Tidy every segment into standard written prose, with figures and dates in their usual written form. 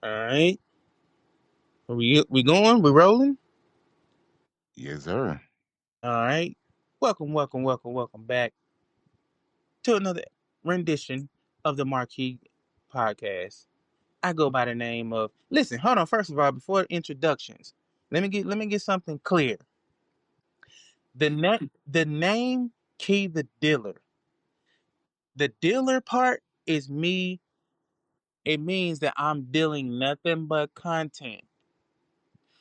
All right. We going? We rolling? Yes, sir. All right. Welcome back to another rendition of the Marquee Podcast. I go by the name of. Listen, hold on. First of all, before introductions, let me get something clear. The name Key the Dealer. The dealer part is me. It means that I'm dealing nothing but content.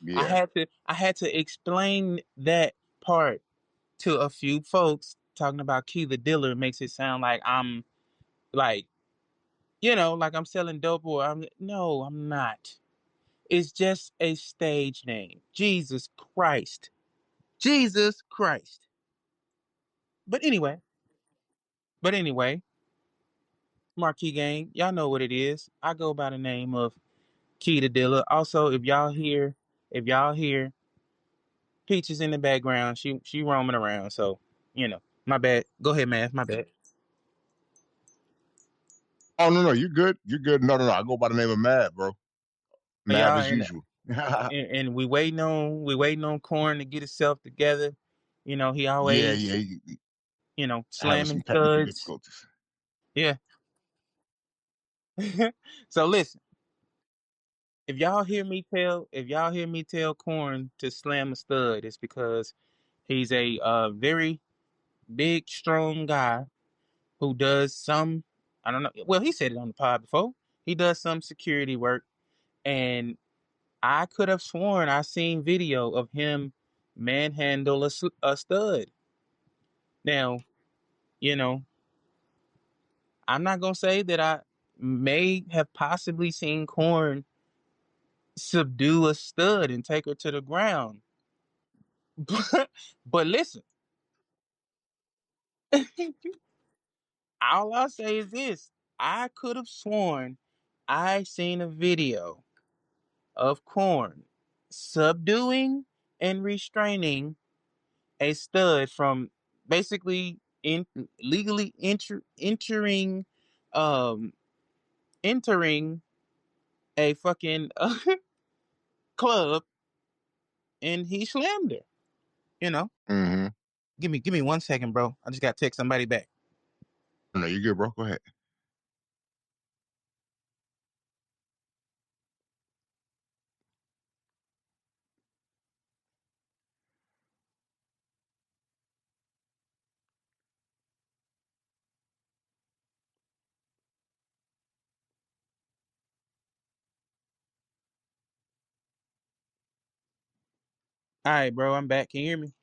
I Yeah. had to I had to explain that part to a few folks. Talking about Key the Dealer makes it sound like I'm like, like I'm selling dope, or I'm not. It's just a stage name. Jesus Christ. Jesus Christ. But anyway, but anyway, Marquee Gang, y'all know what it is. I go by the name of Key the Dealer. Also, if y'all hear Peaches in the background, she roaming around. So, my bad. Go ahead, man. My bad. Oh no, no, you're good. You're good. No, no, no. I go by the name of Mad, bro. Mav Y'all as and usual. and we waiting on Corn to get himself together. He Yeah, always, yeah. Having slamming some technical studs. difficulties. Yeah. So listen, if y'all hear me tell Corn to slam a stud, it's because he's a very big, strong guy who does some. I don't know. Well, he said it on the pod before. He does some security work, and I could have sworn I seen video of him manhandle a stud. Now, you know, I'm not gonna say that I may have possibly seen Corn subdue a stud and take her to the ground. But listen, all I'll say is this. I could have sworn I seen a video of Corn subduing and restraining a stud from basically legally um entering a fucking club, and he slammed her. You know, Mm-hmm. give me 1 second, bro. I just got to text somebody back. No, you're good, bro. Go ahead. All right, bro, I'm back. Can you hear me?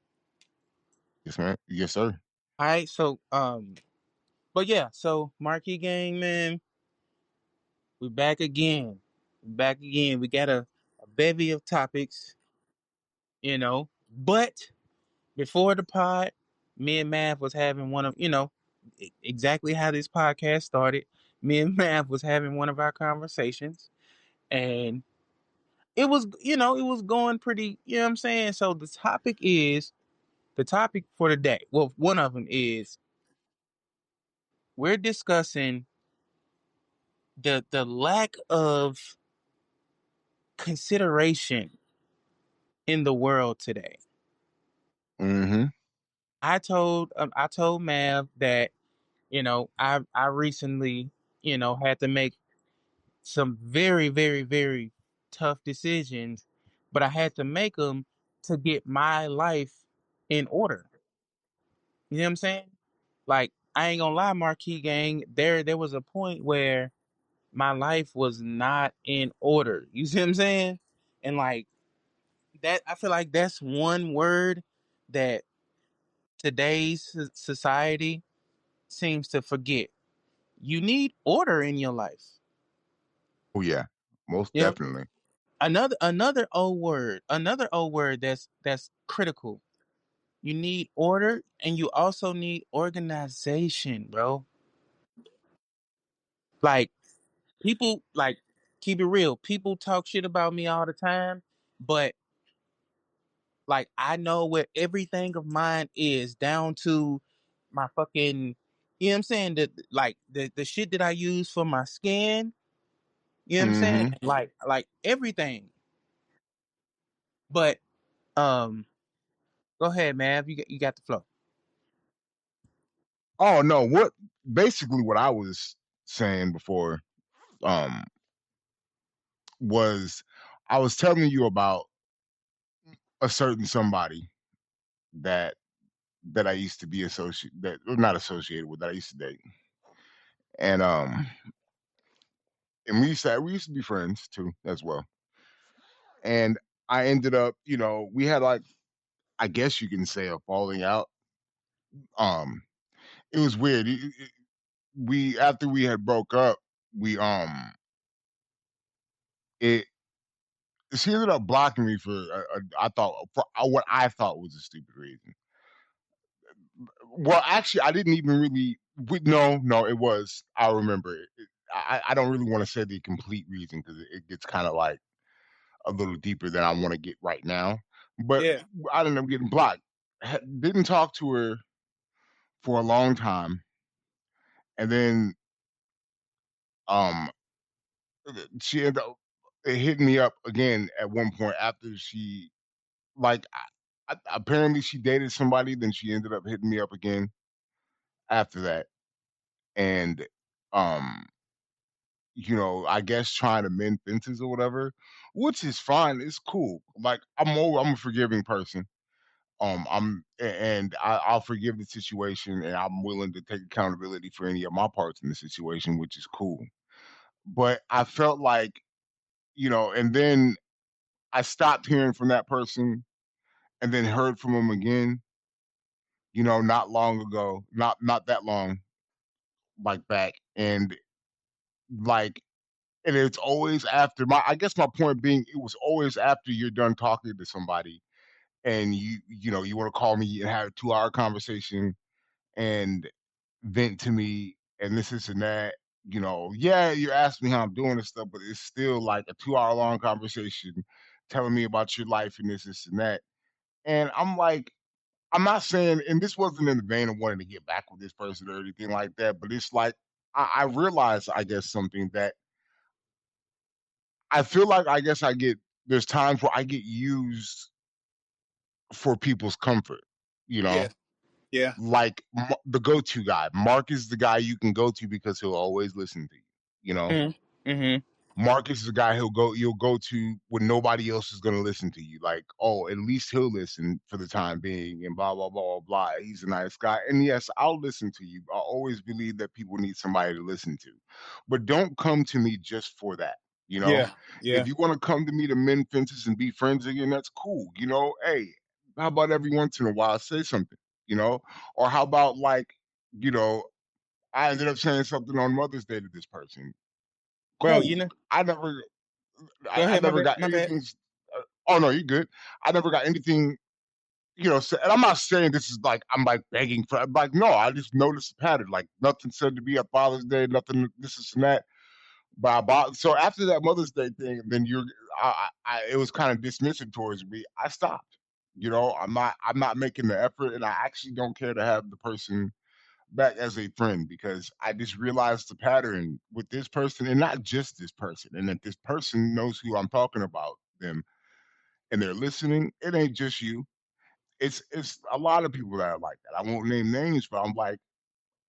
Yes, man. Yes, sir. All right, so but yeah, so Marquee Gang, man, we back again. Back again. We got a bevy of topics, but before the pod, me and Mav was having one of, exactly how this podcast started. Me and Mav was having one of our conversations, and it was going pretty, you know what I'm saying? So the topic for the day. Well, one of them is we're discussing the lack of consideration in the world today. Mm-hmm. I told Mav that, I recently, had to make some very, very, very tough decisions, but I had to make them to get my life in order. You know what I'm saying? Like, I ain't gonna lie, Marquee Gang, there was a point where my life was not in order. You see what I'm saying? And like that, I feel like that's one word that today's society seems to forget. You need order in your life. Oh yeah, most You know, definitely. another old word that's critical. You need order, and you also need organization, bro. Like, people, like, keep it real. People talk shit about me all the time, but like, I know where everything of mine is, down to my fucking, you know what I'm saying? The shit that I use for my skin, You know what I'm saying? Mm-hmm. Like everything. But um, go ahead, man. You got the flow. Oh no, what basically what I was saying before um was I was telling you about a certain somebody that I used to be associated that or not associated with that I used to date. And we used to be friends too as well. And I ended up, we had like I guess you can say a falling out. Um it was weird. We after we had broke up, we it she ended up blocking me for I thought for what I thought was a stupid reason. Well, actually, I didn't even really. No, it was. I remember it. I don't really want to say the complete reason because it gets kind of like a little deeper than I want to get right now. But Yeah. I ended up getting blocked. Didn't talk to her for a long time, and then um, she ended up hitting me up again at one point after she like apparently she dated somebody. Then she ended up hitting me up again after that, and um I guess trying to mend fences or whatever, which is fine. It's cool. Like I'm a forgiving person. I'll forgive the situation, and I'm willing to take accountability for any of my parts in the situation, which is cool. But I felt like, and then I stopped hearing from that person, and then heard from him again. Not long ago, not that long, like back, and like and it's always after my I guess my point being it was always after you're done talking to somebody and you want to call me and have a 2-hour conversation and vent to me and this and that. Yeah, you asked me how I'm doing and stuff, but it's still like a 2-hour long conversation telling me about your life and this and that. And I'm like, I'm not saying, and this wasn't in the vein of wanting to get back with this person or anything like that, but it's like I realized, I guess, something that I feel like I guess there's times where I get used for people's comfort, you Yeah. know? Yeah. Like the go-to guy. Mark is the guy you can go to because he'll always listen to you, you know? Mm-hmm. Mm-hmm. Marcus is a guy you'll go to when nobody else is gonna listen to you. Like, oh, at least he'll listen for the time being and blah blah blah blah. He's a nice guy. And yes, I'll listen to you. I always believe that people need somebody to listen to. But don't come to me just for that, you know? Yeah. Yeah. If you want to come to me to mend fences and be friends again, that's cool. Hey, how about every once in a while say something, you know? Or how about like, you know, I ended up saying something on Mother's Day to this person. Bro, Cool. I never go I ahead, my never bad. got My bad. anything. Oh no, you good. I never got anything. And I'm not saying this is like I'm like begging for. I'm like, no, I just noticed the pattern. Like nothing said to me at Father's Day, nothing. This is and that. But I bought. So after that Mother's Day thing, then it was kind of dismissive towards me. I stopped. I'm not making the effort, and I actually don't care to have the person back as a friend because I just realized the pattern with this person, and not just this person, and that this person knows who I'm talking about them and they're listening. It ain't just you. It's a lot of people that are like that. I won't name names, but I'm like,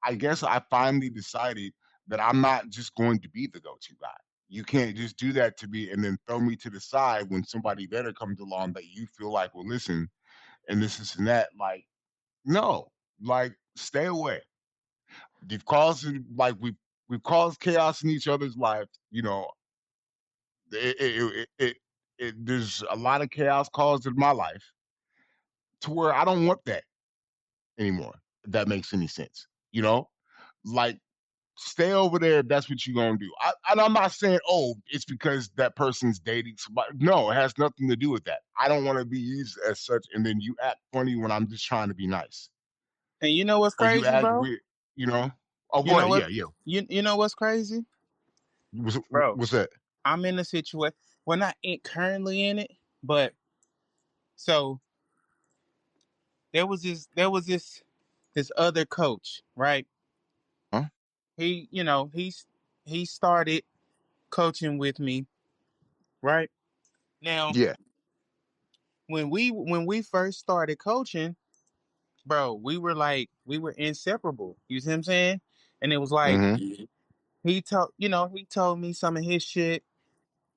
I guess I finally decided that I'm not just going to be the go-to guy. You can't just do that to me and then throw me to the side when somebody better comes along that you feel like will listen and this is and that. Like, no, like stay away. You've caused like we've caused chaos in each other's lives. It, it, it, it, there's a lot of chaos caused in my life to where I don't want that anymore. If that makes any sense, like stay over there if that's what you're gonna do. And I'm not saying, oh, it's because that person's dating somebody. No, it has nothing to do with that. I don't want to be used as such, and then you act funny when I'm just trying to be nice, And you know what's or you crazy, act bro? weird. You know? Oh, You go know ahead. what? Yeah, yeah. You know what's crazy, bro? What's that? I'm in a situation. We're not currently in it, but so there was this other coach, right? Huh? He started coaching with me, right? Now, Yeah. when we first started coaching, bro, we were inseparable. You see what I'm saying? And it was like Mhm. he told me some of his shit.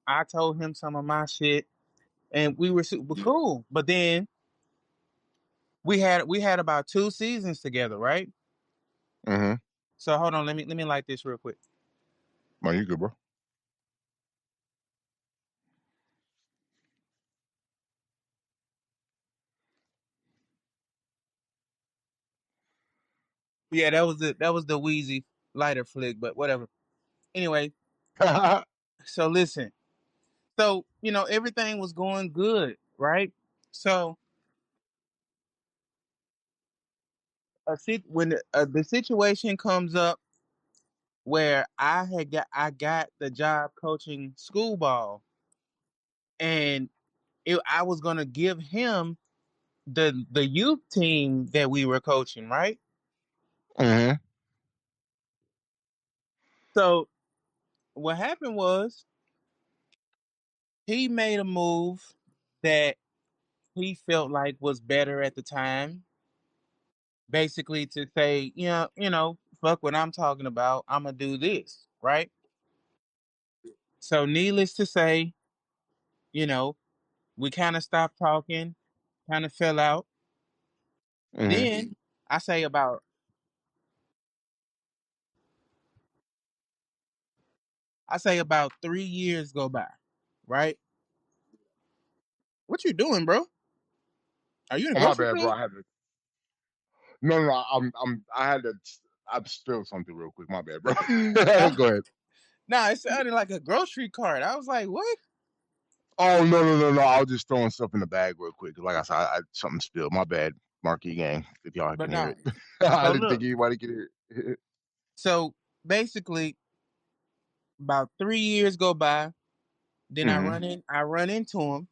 I told him some of my shit, and we were super cool. But then we had about 2 seasons together, right? Mhm. So hold on, let me light this real quick. Man, you good, bro? Yeah, that was the Wheezy lighter flick, but whatever. Anyway, so listen. So, everything was going good, right? So, when the situation comes up where I got the job coaching school ball, and I was gonna give him the youth team that we were coaching, right? Mhm. So what happened was he made a move that he felt like was better at the time, basically to say, fuck what I'm talking about. I'm gonna do this, right? So needless to say, you know, we kind of stopped talking, kind of fell out. Mhm. Then I say about I say about 3 years go by, right? What you doing, bro? Are you in a Oh, my grocery bad, bro. store? I had to. No, no, no. I had to. I spilled something real quick. My bad, bro. Go ahead. Nah, it sounded like a grocery cart. I was like, what? Oh, no, no, no, no. I was just throwing stuff in the bag real quick. Like I said, something spilled. My bad, Marquee Gang. If y'all But can hear nah. it, I So didn't think look, anybody could hear it. so basically about 3 years go by, then I Mhm. run into him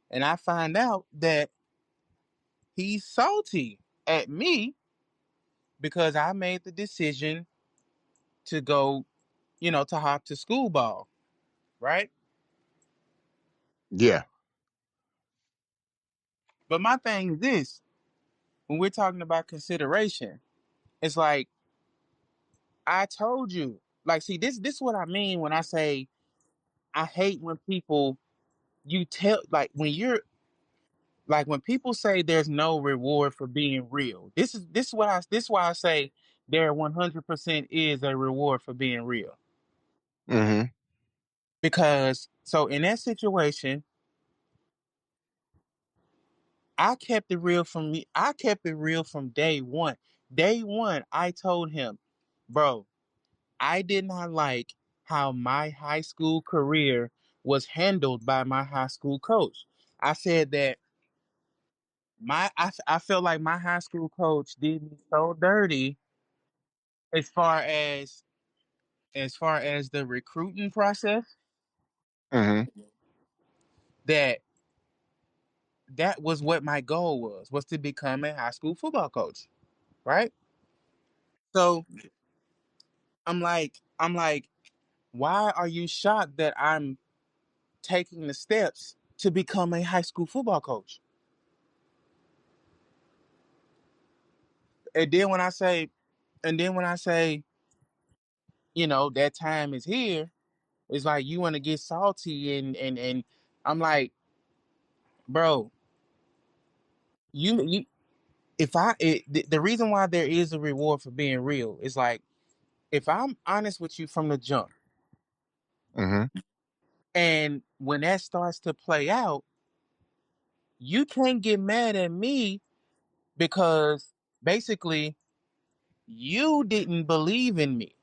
and I find out that he's salty at me because I made the decision to go, to hop to school ball, right? Yeah. But my thing is this, when we're talking about consideration, it's like I told you. Like, see, this is what I mean when I say I hate when people you tell like when people say there's no reward for being real. This is why I say there 100% is a reward for being real. Mhm. Because so in that situation, I kept it real from day one. Day one, I told him, bro, I did not like how my high school career was handled by my high school coach. I said that I felt like my high school coach did me so dirty as far as the recruiting process, Mhm. that that was what my goal was to become a high school football coach, right? So I'm like, why are you shocked that I'm taking the steps to become a high school football coach? And then when I say, and then when I say, that time is here, it's like you want to get salty and I'm like, bro, you if the reason why there is a reward for being real is like if I'm honest with you from the jump, Mhm. and when that starts to play out, you can't get mad at me because basically you didn't believe in me.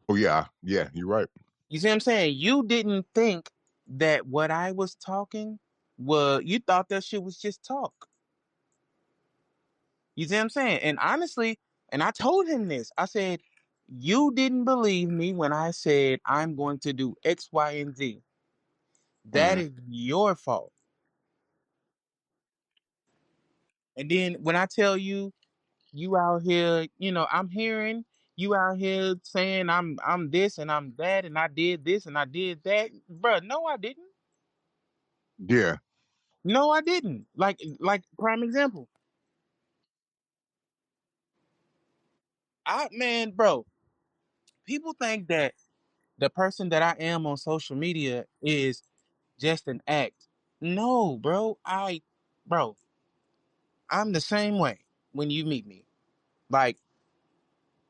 Oh yeah. Yeah. You're right. You see what I'm saying? You didn't think that what I was talking you thought that shit was just talk. You see what I'm saying? And honestly, and I told him this. I said, you didn't believe me when I said I'm going to do X, Y, and Z. That Mhm. is your fault. And then when I tell you, you out here, I'm hearing You out here saying I'm this and I'm that and I did this and I did that, bruh. No, I didn't. Yeah. No, I didn't. Like prime example. Man, bro. People think that the person that I am on social media is just an act. No, bro. Bro, I'm the same way when you meet me. Like,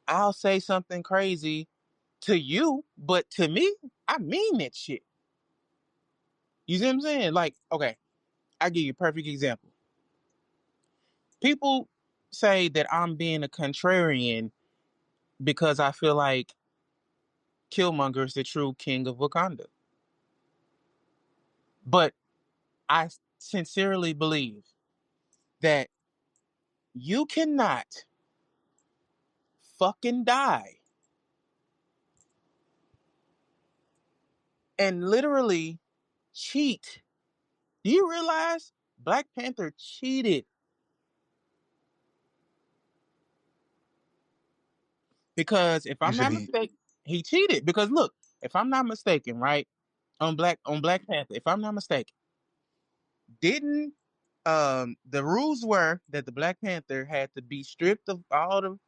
I'll say something crazy to you, but to me, I mean that shit. You see what I'm saying? Like, okay, I give you a perfect example. People say that I'm being a contrarian because I feel like Killmonger is the true king of Wakanda. But I sincerely believe that you cannot fucking die and literally cheat. Do you realize Black Panther cheated? Because if You I'm said not he. mistaken, he cheated. Because look, if I'm not mistaken, right, on Black Panther, if I'm not mistaken, didn't the rules were that the Black Panther had to be stripped of all the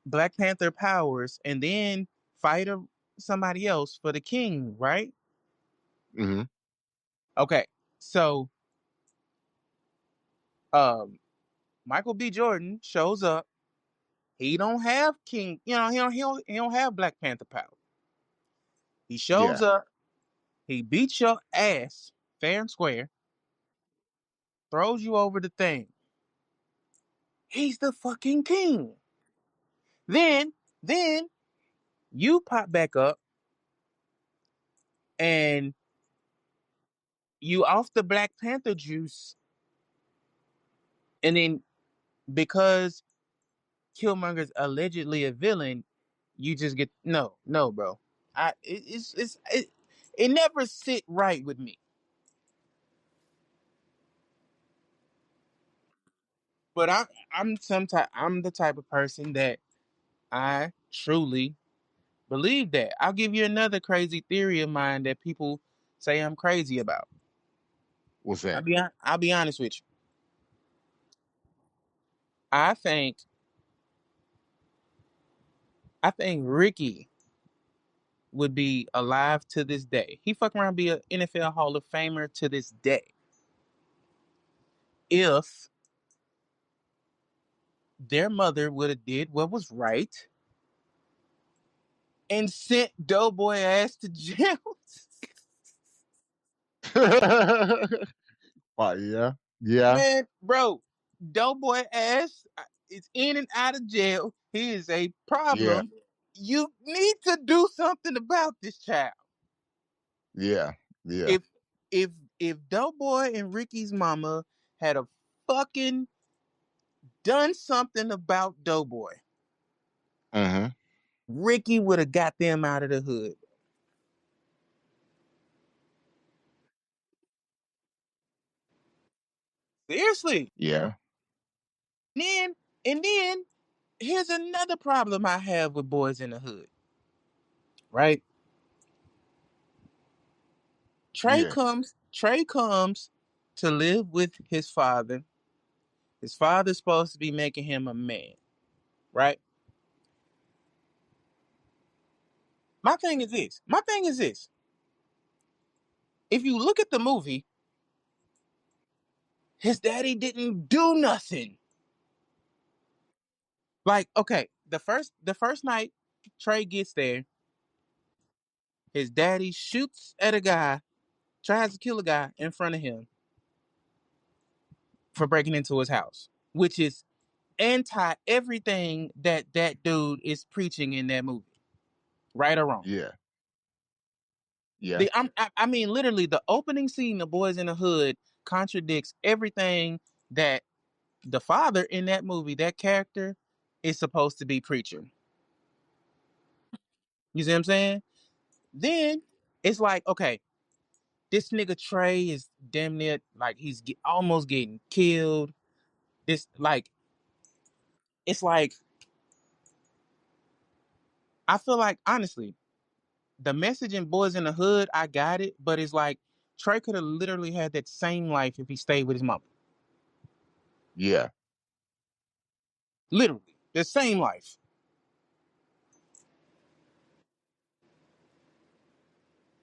Black Panther powers and then fight somebody else for the king, right? Hmm. Okay, so um Michael B. Jordan shows up. He don't have king, he don't have Black Panther power. He shows Yeah. up. He beats your ass fair and square. Throws you over the thing. He's the fucking king. Then, then you pop back up and you off the Black Panther juice, and then because Killmonger's allegedly a villain, you just get no, bro. It never sit right with me. But I'm the type of person that I truly believe that. I'll give you another crazy theory of mine that people say I'm crazy about. What's I'll that? be I'll be honest with you. I think I think Ricky would be alive to this day. He fuck around be an NFL Hall of Famer to this day if their mother would have did what was right and sent Doughboy ass to jail. Yeah. Yeah. Man, bro, Doughboy ass is in and out of jail. He is a Yeah. problem. You need to do something about this child. Yeah. Yeah. If if if Doughboy and Ricky's mama had a fucking done something about Doughboy, Hmm. Ricky would have got them out of the hood. Seriously. Yeah. Then and then here's another problem I have with boys in the hood. Right? Yeah. Trey comes to live with his father. His father's supposed to be making him a man, right? My thing is this. If you look at the movie, his daddy didn't do nothing. Like, okay, the first night Trey gets there, his daddy shoots at a guy, tries to kill a guy in front of him for breaking into his house, which is anti everything that that dude is preaching in that movie, right or wrong. Yeah. Yeah. I mean, literally, the opening scene, "The Boys in the Hood," contradicts everything that the father in that movie, that character, is supposed to be preaching. You see what I'm saying? Then it's like, okay, this nigga Trey is damn near like almost getting killed. This like it's like I feel like honestly, the message in Boys in the Hood, I got it, but it's like Trey could have literally had that same life if he stayed with his mama. Yeah. Literally, the same life.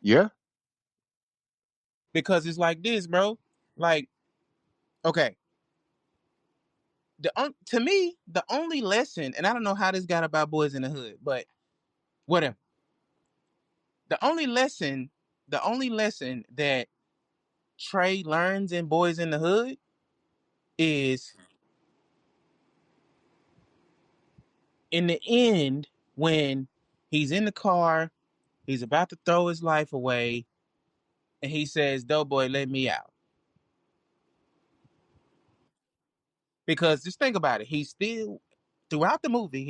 Yeah. Because it's like this, bro. Like, okay, to me, the only lesson, and I don't know how this got about Boys in the Hood, but whatever. The only lesson that Trey learns in Boys in the Hood is in the end when he's in the car, he's about to throw his life away, and he says, "Doughboy, let me out." Because just think about it, he's still throughout the movie,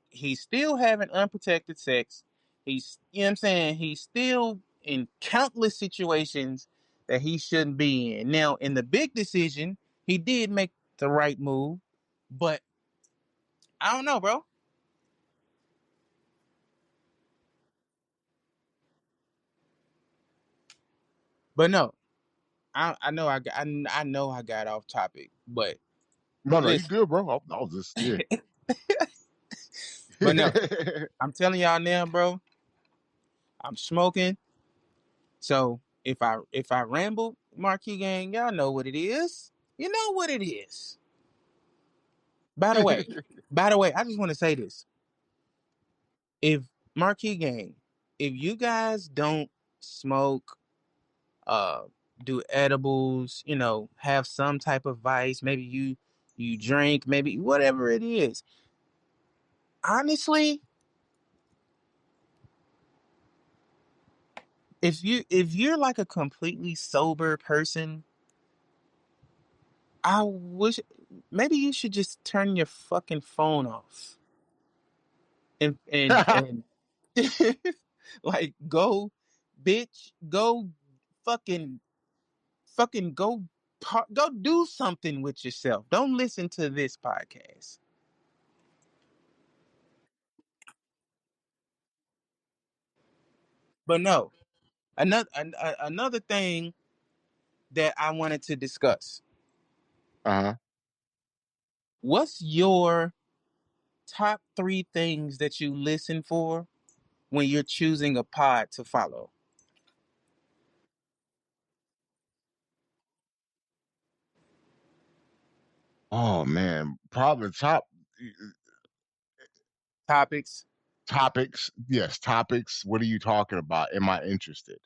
he's still having unprotected sex. He's you know what I'm saying, he's still in countless situations that he shouldn't be in. Now, in the big decision, he did make the right move, but I don't know, bro. But no, I know I know I got off topic, but No, no, you listen, good, bro. I was just yeah. but no, I'm telling y'all now, bro. I'm smoking. So if I ramble, Marquee Gang, y'all know what it is. You know what it is. By the way, I just want to say this. If Marquee Gang, if you guys don't smoke, uh, do edibles, have some type of vice, maybe you drink, maybe whatever it is. Honestly, if you're like a completely sober person, I wish maybe you should just turn your fucking phone off and like go, bitch, go fucking go go do something with yourself. Don't listen to this podcast. But no, another thing that I wanted to discuss. Uh-huh. What's your top 3 things that you listen for when you're choosing a pod to follow? Oh man, probably top Topics. topics. Yes, topics. What are you talking about? Am I interested?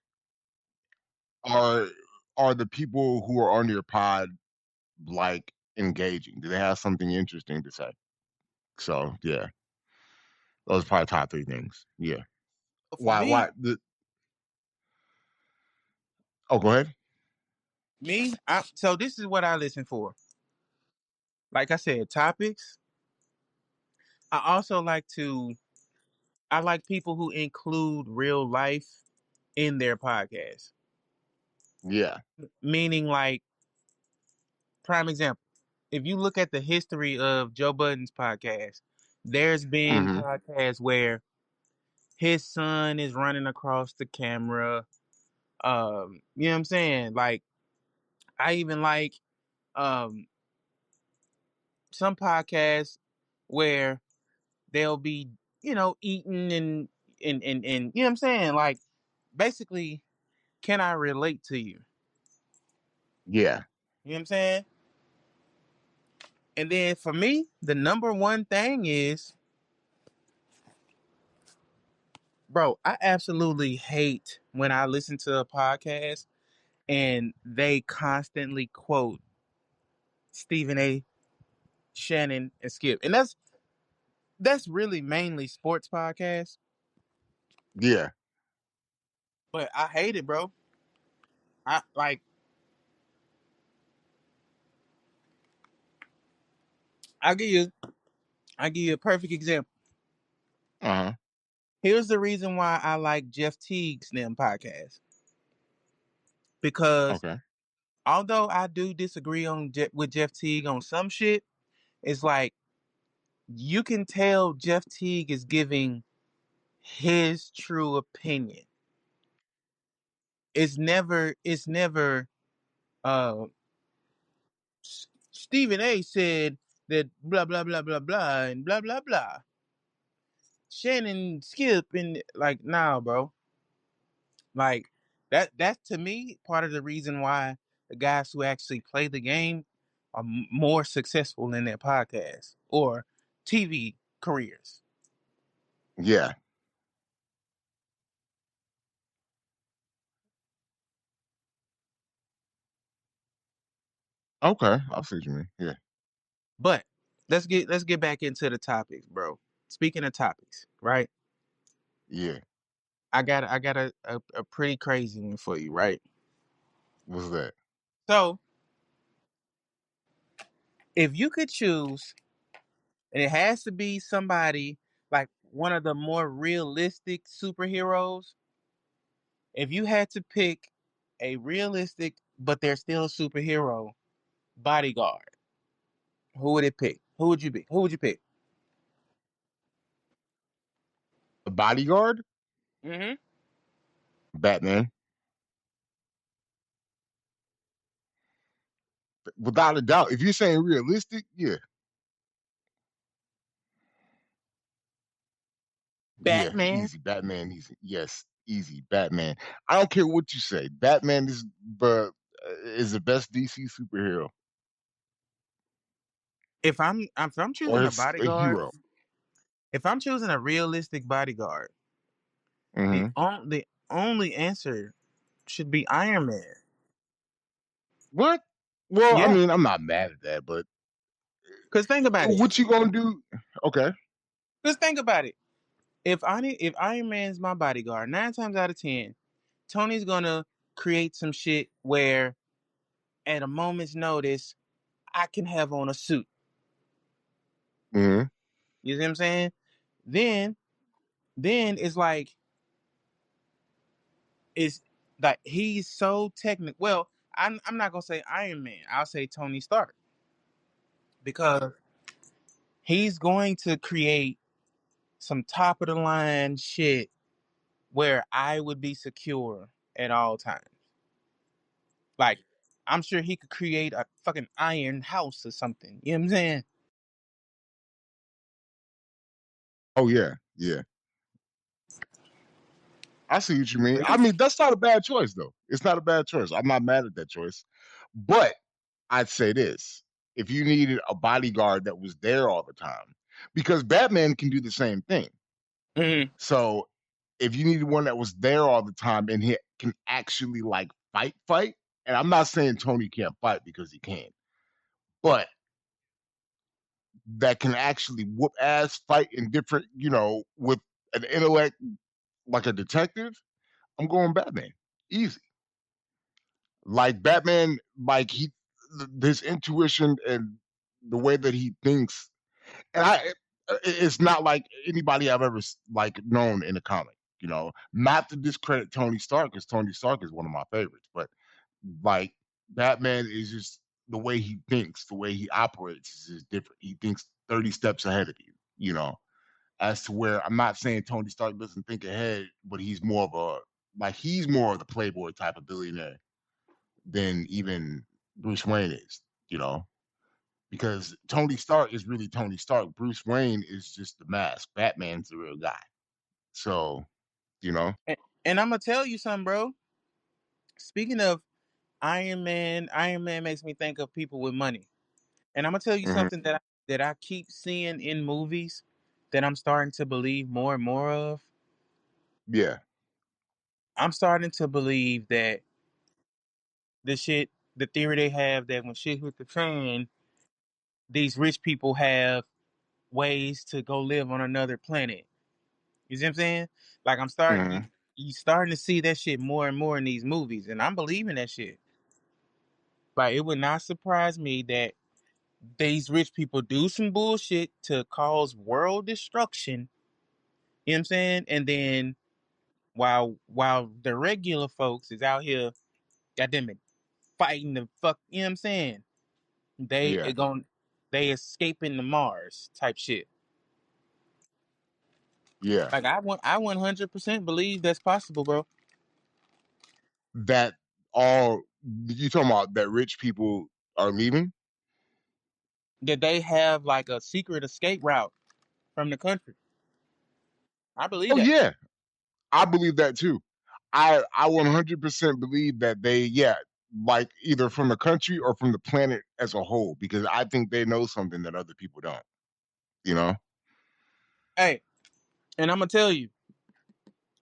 Are are the people who are on your pod like engaging? Do they have something interesting to say? So yeah, those are probably top three things. Yeah. For Why? me, Why? Oh, go ahead. so this is what I listen for. Like I said, topics. I also I like people who include real life in their podcast. Yeah. Meaning, like, prime example, if you look at the history of Joe Budden's podcast, there's been Hmm. podcasts where his son is running across the camera. You know what I'm saying? Like, I even like um some podcasts where they'll be, eating and you know what I'm saying? Like, basically, can I relate to you? Yeah. You know what I'm saying? And then for me, the number one thing is, bro, I absolutely hate when I listen to a podcast and they constantly quote Stephen A. Shannon and Skip. And that's really mainly sports podcasts, Yeah. but I hate it, bro. I like I'll give you I'll give you a perfect example. Uh-huh. Here's the reason why I like Jeff Teague's them podcast. Because Okay. although I do disagree with Jeff Teague on some shit, it's like you can tell Jeff Teague is giving his true opinion. It's never uh Stephen A said that blah blah blah blah blah and blah blah blah. Shannon Skip and like nah, bro. Like that's to me part of the reason why the guys who actually play the game are more successful in their podcasts or TV careers. Yeah. Okay. I see what you mean. Yeah. But let's get back into the topics, bro. Speaking of topics, right? Yeah. I got a pretty crazy one for you, right? What's that? So if you could choose, and it has to be somebody like one of the more realistic superheroes. If you had to pick a realistic, but they're still a superhero bodyguard, who would it pick? Who would you be? Who would you pick? The bodyguard? Mm-hmm. Batman. Without a doubt. If you're saying realistic, yeah. Yeah, Batman. easy. Batman, easy. Yes, easy. Batman. I don't care what you say. Batman is the best DC superhero If I'm or choosing a his a bodyguard, hero. if I'm choosing a realistic bodyguard, the Hmm. on, the only answer should be Iron Man. What? Well, I Yeah, mean, I'm not mad at that, but because think about it. what you gonna do? Okay. Just think about it. If Iron Man's my bodyguard, 9 times out of 10, Tony's gonna create some shit where at a moment's notice I can have on a suit. Hmm. You see what I'm saying? Then then it's like he's so technical. Well, I'm not gonna say Iron Man. I'll say Tony Stark because he's going to create some top of the line shit where I would be secure at all times. Like I'm sure he could create a fucking iron house or something. You know what I'm saying? Oh yeah, yeah. I see what you mean. I Really? mean, that's not a bad choice though. It's not a bad choice. I'm not mad at that choice. But I'd say this: if you needed a bodyguard that was there all the time, because Batman can do the same thing. Hmm. So if you needed one that was there all the time and he can actually like fight, and I'm not saying Tony can't fight because he can, but that can actually whoop ass, fight in different, with an intellect like a detective, I'm going Batman. Easy. Like Batman, like his intuition and the way that he thinks, and it's not like anybody I've ever like known in a comic. Not to discredit Tony Stark, because Tony Stark is one of my favorites, but like Batman is just the way he thinks, the way he operates is just different. He thinks 30 steps ahead of you, as to where I'm not saying Tony Stark doesn't think ahead, but he's more of the playboy type of billionaire than even Bruce Wayne is, you know, because Tony Stark is really Tony Stark. Bruce Wayne is just the mask. Batman's the real guy. So, you know, And I'm gonna tell you something, bro. Speaking of Iron Man makes me think of people with money. And I'm gonna tell you hmm something that I keep seeing in movies that I'm starting to believe more and more of. yeah, I'm starting to believe that the theory they have that when shit hit the fan, these rich people have ways to go live on another planet. You see what I'm saying? Like hmm you starting to see that shit more and more in these movies, and I'm believing that shit. Like it would not surprise me that these rich people do some bullshit to cause world destruction. You know what I'm saying? And then while the regular folks is out here, goddamn it, fighting the fuck. You know what I'm saying? They yeah. it gon' they escaping the Mars type shit. Yeah. Like I 100% believe that's possible, bro. That all you talking about that rich people are leaving? That they have like a secret escape route from the country. I believe Oh that. yeah, I believe that too. I 100% believe that they, yeah, like either from the country or from the planet as a whole, because I think they know something that other people don't. You know? Hey, and I'm gonna tell you,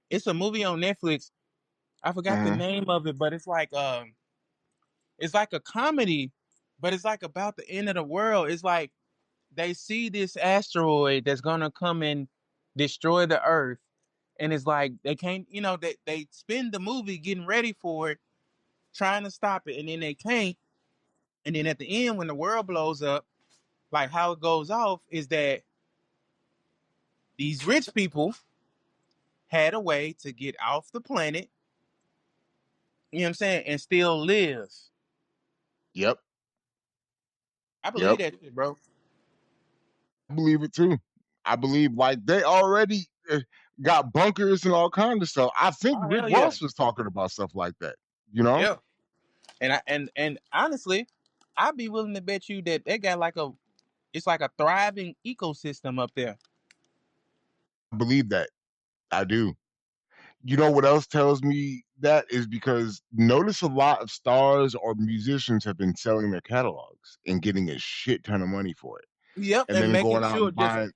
it's a movie on Netflix. I forgot the Hmm. name of it, but it's like a comedy, but it's like about the end of the world. It's like they see this asteroid that's gonna come and destroy the Earth, and it's like they can't, they spend the movie getting ready for it, trying to stop it, and then they can't. And then at the end, when the world blows up, like how it goes off is that these rich people had a way to get off the planet, you know what I'm saying, and still live. Yep. I believe Yep. that shit, bro. I believe it too. I believe like they already got bunkers and all kinds of stuff. I think Oh Rick hell yeah. Ross was talking about stuff like that. You know? Yeah. And honestly, I'd be willing to bet you that they got like it's like a thriving ecosystem up there. I believe that. I do. You know what else tells me that is because notice a lot of stars or musicians have been selling their catalogs and getting a shit ton of money for it, Yep, and and then making going out sure and just buying.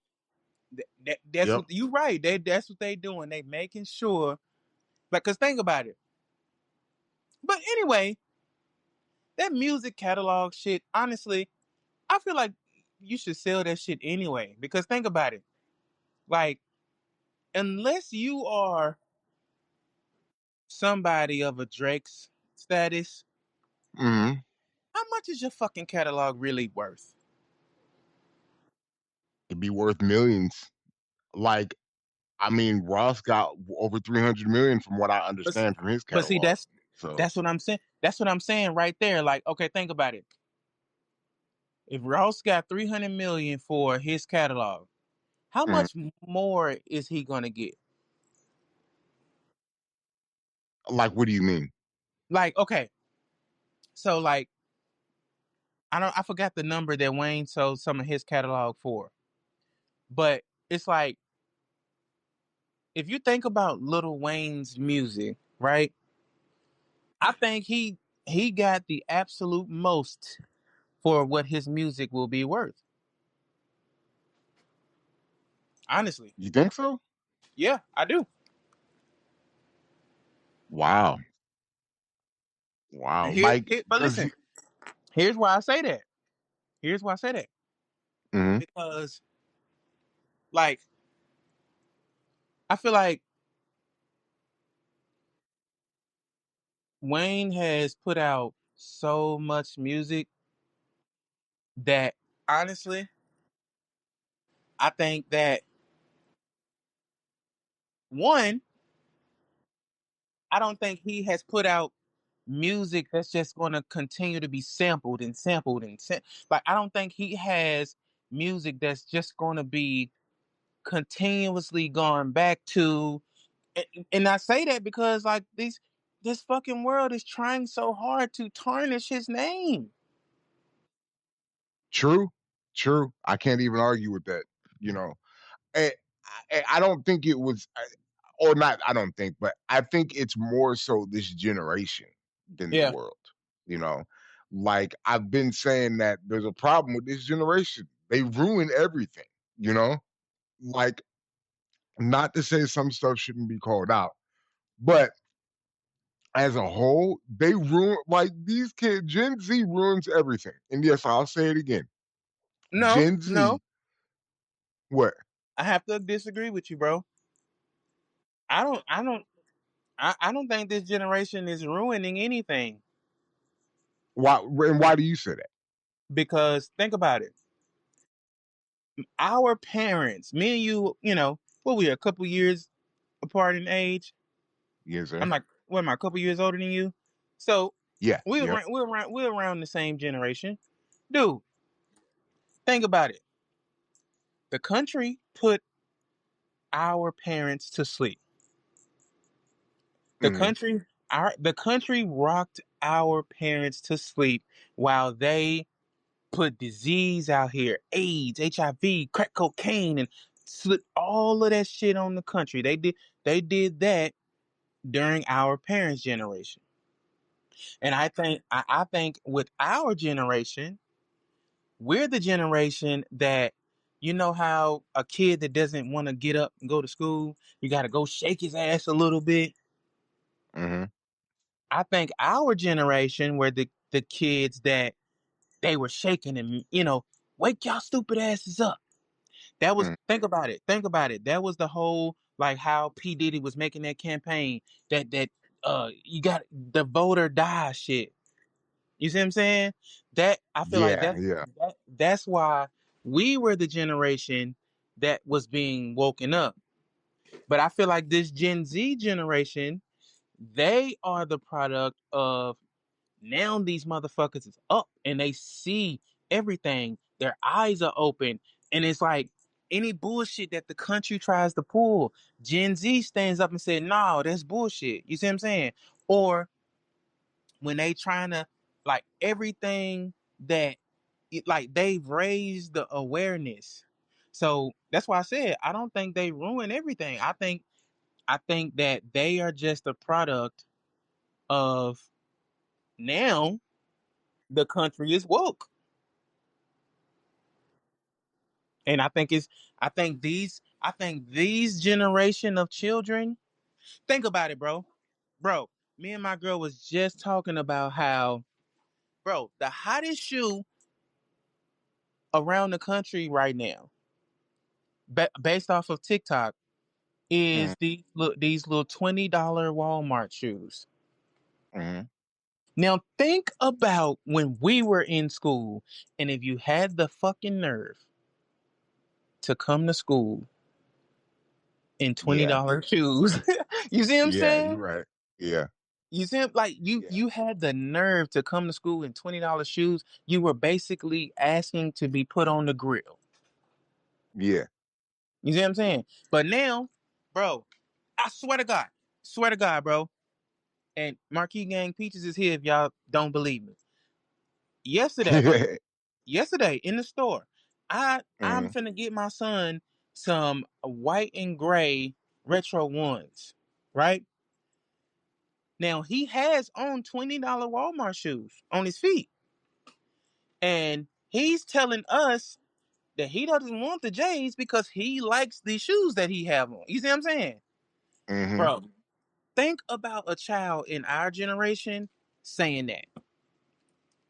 that's Yep. what you right. That's what they doing. They making sure, like, cause think about it. But anyway, that music catalog shit. Honestly, I feel like you should sell that shit anyway. Because think about it. Like, unless you are somebody of a Drake's status, Hmm. how much is your fucking catalog really worth? It'd be worth millions. Like, I mean, Ross got over 300 million from what I But, understand from his but see, catalog. So, that's what I'm saying. That's what I'm saying right there. Like, okay, think about it. If Ross got 300 million for his catalog, how mhm. much more is he gonna get? Like, what do you mean? Like, okay, so like I forgot the number that Wayne sold some of his catalog for, but it's like if you think about Little Wayne's music, right? I think he got the absolute most for what his music will be worth. Honestly, You think so? yeah, I do. Wow. Wow. Like, But does listen, he? here's why I say that. Here's why I say that Mhm. because like I feel like Wayne has put out so much music that honestly, I think that one, I don't think he has put out music that's just going to continue to be sampled and sampled like I don't think he has music that's just going to be continuously going back to and I say that because like this fucking world is trying so hard to tarnish his name. True. True. I can't even argue with that. You know, and I don't think it was, or not. I don't think, but I think it's more so this generation than the Yeah. world. You know, like I've been saying that there's a problem with this generation. They ruin everything. You know, like not to say some stuff shouldn't be called out, but as a whole, they ruin like these kids. Gen Z ruins everything. And yes, I'll say it again. No, Gen no. Z, what? I have to disagree with you, bro. I don't think this generation is ruining anything Why? And why do you say that? because think about it. Our parents, me and you know, what we a couple years apart in age. Yes, sir. I'm like, what am I, a couple years older than you? So Yeah. Yep. we're around the same generation. Dude, think about it. The country put our parents to sleep. The Mhm. country, the country rocked our parents to sleep while they put disease out here, AIDS, HIV, crack cocaine, and slip all of that shit on the country. They did that during our parents' generation. And I think with our generation, we're the generation that, you know how a kid that doesn't want to get up and go to school, you got to go shake his ass a little bit. Mhm. I think our generation were the kids that they were shaking and, wake y'all stupid asses up. That was, Mhm. think about it. Think about it. That was the whole, like, how P Diddy was making that campaign, that you got the voter die shit. You see what I'm saying? That I feel like Yeah, yeah. that's why we were the generation that was being woken up. But I feel like this Gen Z generation, they are the product of, now these motherfuckers is up and they see everything. Their eyes are open. And it's like any bullshit that the country tries to pull, Gen Z stands up and said, no, that's bullshit. You see what I'm saying? Or when they trying to, like, everything that, like, they've raised the awareness. So that's why I said I don't think they ruin everything. I think that they are just a product of, now the country is woke. And I think these generation of children, think about it, bro. Bro, me and my girl was just talking about how, bro, the hottest shoe around the country right now, based off of TikTok, Mhm. is these little $20 Walmart shoes. Mhm. Now think about when we were in school, and if you had the fucking nerve to come to school in Yeah. $20 shoes, you see what I'm Yeah, you're saying? right. Yeah. You see, like, you Yeah. you had the nerve to come to school in $20 shoes. You were basically asking to be put on the grill. Yeah. You see what I'm saying? But now, bro, I swear to God, bro. And Marquis Gang Peaches is here if y'all don't believe me. Yesterday, bro, yesterday in the store, I'm Mhm. finna get my son some white and gray retro ones, right? Now he has on $20 Walmart shoes on his feet. And he's telling us that he doesn't want the J's because he likes the shoes that he have on. You see what I'm saying? Mhm. Bro, think about a child in our generation saying that.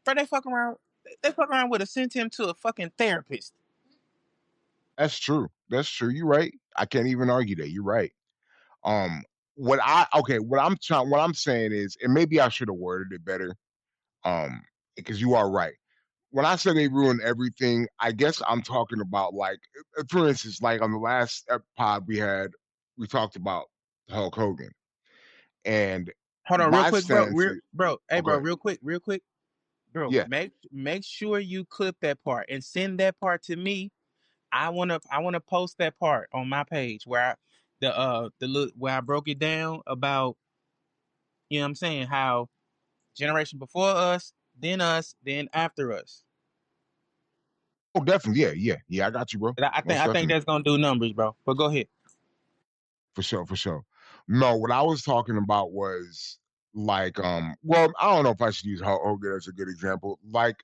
Bro, they fuck around with have sent him to a fucking therapist. That's true. That's true. You're right. I can't even argue that. You're right. Um, what I'm saying is, and maybe I should have worded it better. Um, because you are right. When I say they ruin everything, I guess I'm talking about, like, for instance, like on the last pod we had, we talked about Hulk Hogan, and Hold on, real my quick, bro. stance is, Bro, hey, bro, okay, real quick, bro. yeah, Make sure you clip that part and send that part to me. I wanna post that part on my page where the look where I broke it down about, you know what I'm saying, how generation before us, then after us. oh, definitely, yeah, yeah, yeah, I got you, bro, And I think most I think definitely, that's gonna do numbers, bro. But go ahead. for sure, for sure. No, what I was talking about was, like, well, I don't know if I should use Hulk Hogan as a good example. Like,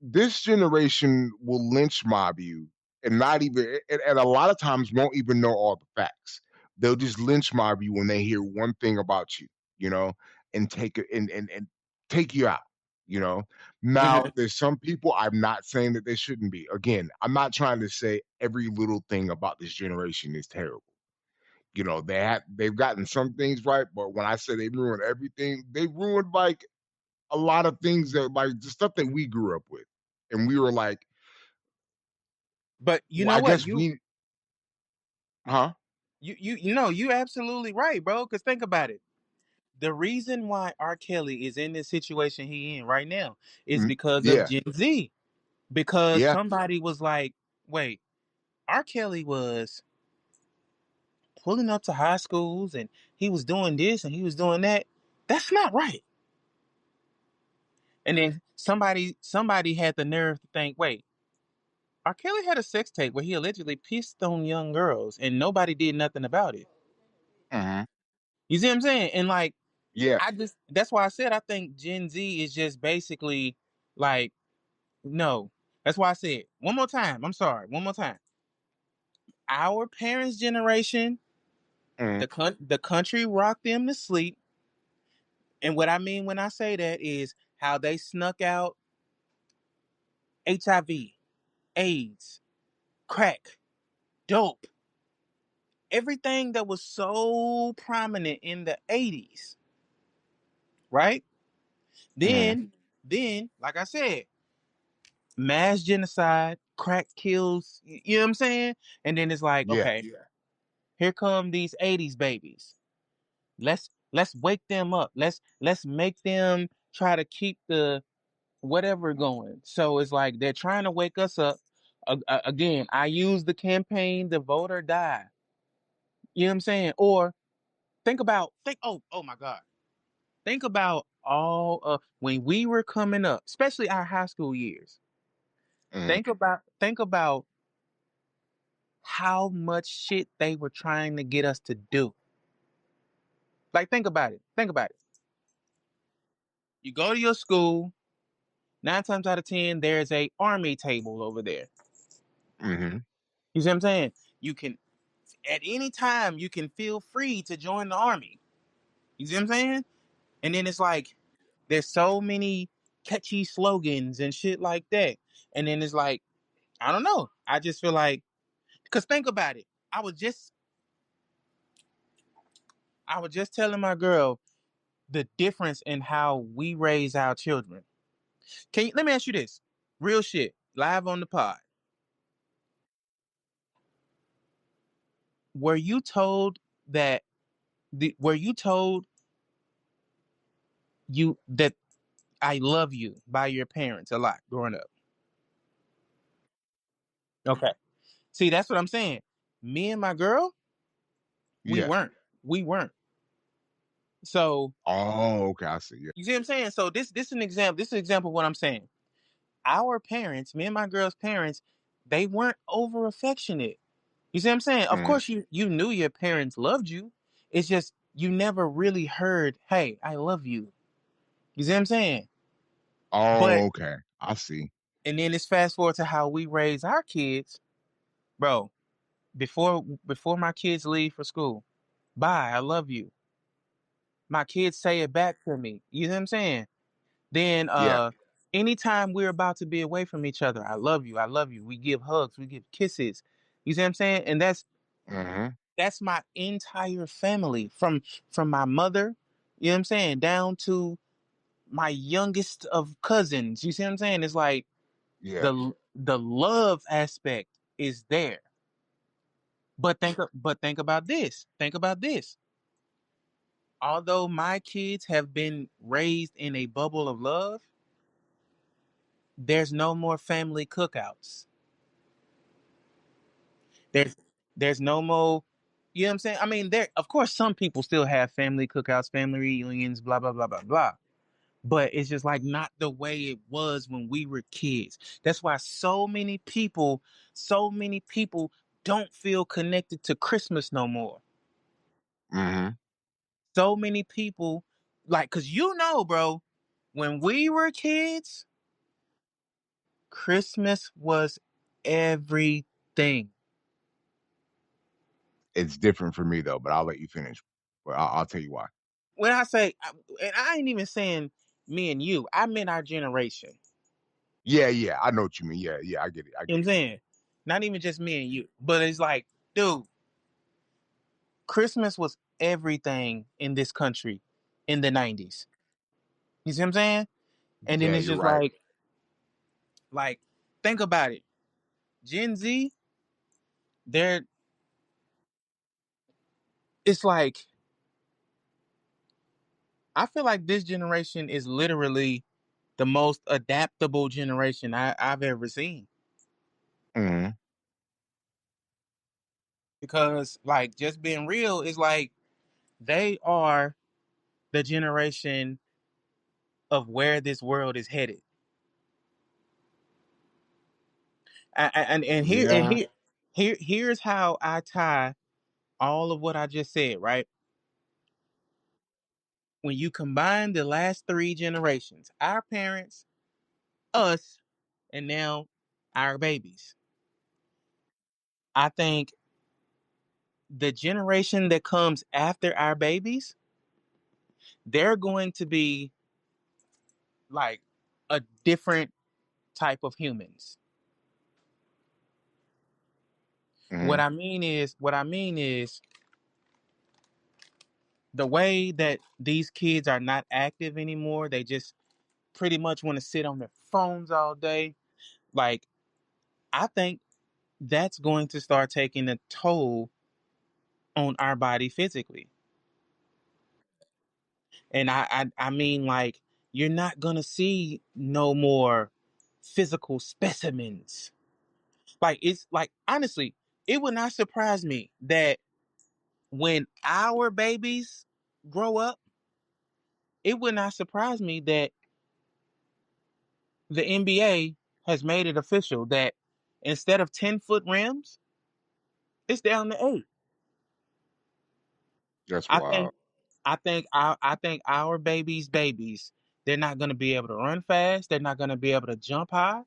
this generation will lynch mob you and not even, and a lot of times won't even know all the facts. They'll just lynch mob you when they hear one thing about you, you know, and take it and take you out, you know. Now, Mhm. there's some people, I'm not saying that they shouldn't be. Again, I'm not trying to say every little thing about this generation is terrible. You know, they've gotten some things right, but when I say they ruined everything, they ruined, like, a lot of things that, like, the stuff that we grew up with. And we were like, But you well, know I what? guess You we, huh? you know you absolutely right, bro. Because think about it. The reason why R. Kelly is in this situation he in right now is Mm, because of yeah, Gen Z. Because yeah, somebody was like, wait, R. Kelly was pulling up to high schools and he was doing this and he was doing that. That's not right. And then somebody had the nerve to think, wait, R. Kelly had a sex tape where he allegedly pissed on young girls and nobody did nothing about it. Mhm. You see what I'm saying? And like Yeah. I just that's why I said I think Gen Z is just basically like no. That's why I said one more time. I'm sorry. One more time. Our parents' generation, Mhm. the country rocked them to sleep. And what I mean when I say that is how they snuck out HIV, AIDS, crack, dope, everything that was so prominent in the 80s, right? Mhm. Then, like I said, mass genocide, crack kills, you know what I'm saying? And then it's like, Yeah. okay, here come these 80s babies. Let's wake them up. Let's make them try to keep the whatever going. So it's like they're trying to wake us up. Again, I use the campaign, the vote or die. You know what I'm saying? Or think oh my God. Think about all when we were coming up, especially our high school years. Mhm. Think about how much shit they were trying to get us to do. Like think about it. Think about it. You go to your school, 9 times out of 10, there's a army table over there. Mhm. You see what I'm saying? You can at any time you can feel free to join the army. You see what I'm saying? And then it's like there's so many catchy slogans and shit like that. And then it's like, I don't know. I just feel like because think about it. I was just telling my girl the difference in how we raise our children. Let me ask you this. Real shit. Live on the pod. Were you told that were you told you that I love you by your parents a lot growing up? Okay. See, that's what I'm saying. Me and my girl, we Yeah. weren't. We weren't. So Oh, okay. I see. Yeah. you see what I'm saying? So this is an example. This is an example of what I'm saying. Our parents, me and my girl's parents, they weren't over affectionate. You see what I'm saying? Of Mhm. course you knew your parents loved you. It's just you never really heard, hey, I love you. You see what I'm saying? But Oh, okay. I see. and then it's fast forward to how we raise our kids, bro. Before my kids leave for school, bye, I love you. My kids say it back to me. You know what I'm saying? Then Yeah. anytime we're about to be away from each other, I love you, I love you. We give hugs, we give kisses. You see what I'm saying? And Mhm. that's my entire family from my mother, you know what I'm saying, down to my youngest of cousins. You see what I'm saying? It's like Yeah. the love aspect is there. But think about this. Think about this. Although my kids have been raised in a bubble of love, there's no more family cookouts. There's there's no more, you know what I'm saying? I mean, there of course some people still have family cookouts, family reunions, blah blah blah blah blah. But it's just like not the way it was when we were kids. That's why so many people don't feel connected to Christmas no more. Mhm. So many people like cuz bro, when we were kids, Christmas was everything. It's different for me though, but I'll let you finish. But I'll tell you why. When I say and I ain't even saying me and you, I meant our generation. Yeah, yeah. I know what you mean. Yeah, yeah. I get it. I You know what get I'm it. saying? Not even just me and you, but it's like, dude, Christmas was everything in this country in the 90s. You see what I'm saying? And then Yeah, it's you're just right. like, think about it. Gen Z, they're, it's like, I feel like this generation is literally the most adaptable generation I've ever seen. Mhm. because like just being real is like they are the generation of where this world is headed. And here and Yeah. here's how I tie all of what I just said, right? When you combine the last three generations, our parents, us, and now our babies, I think the generation that comes after our babies, they're going to be like a different type of humans. Hmm. What I mean is the way that these kids are not active anymore, they just pretty much want to sit on their phones all day. Like, I think that's going to start taking a toll on our body physically. And I mean, like, you're not gonna see no more physical specimens. Like, it's like, honestly, it would not surprise me that when our babies grow up, it would not surprise me that the NBA has made it official that instead of 10-foot rims, it's down to 8. That's I wild. think I think our babies, they're not gonna be able to run fast. They're not gonna be able to jump high.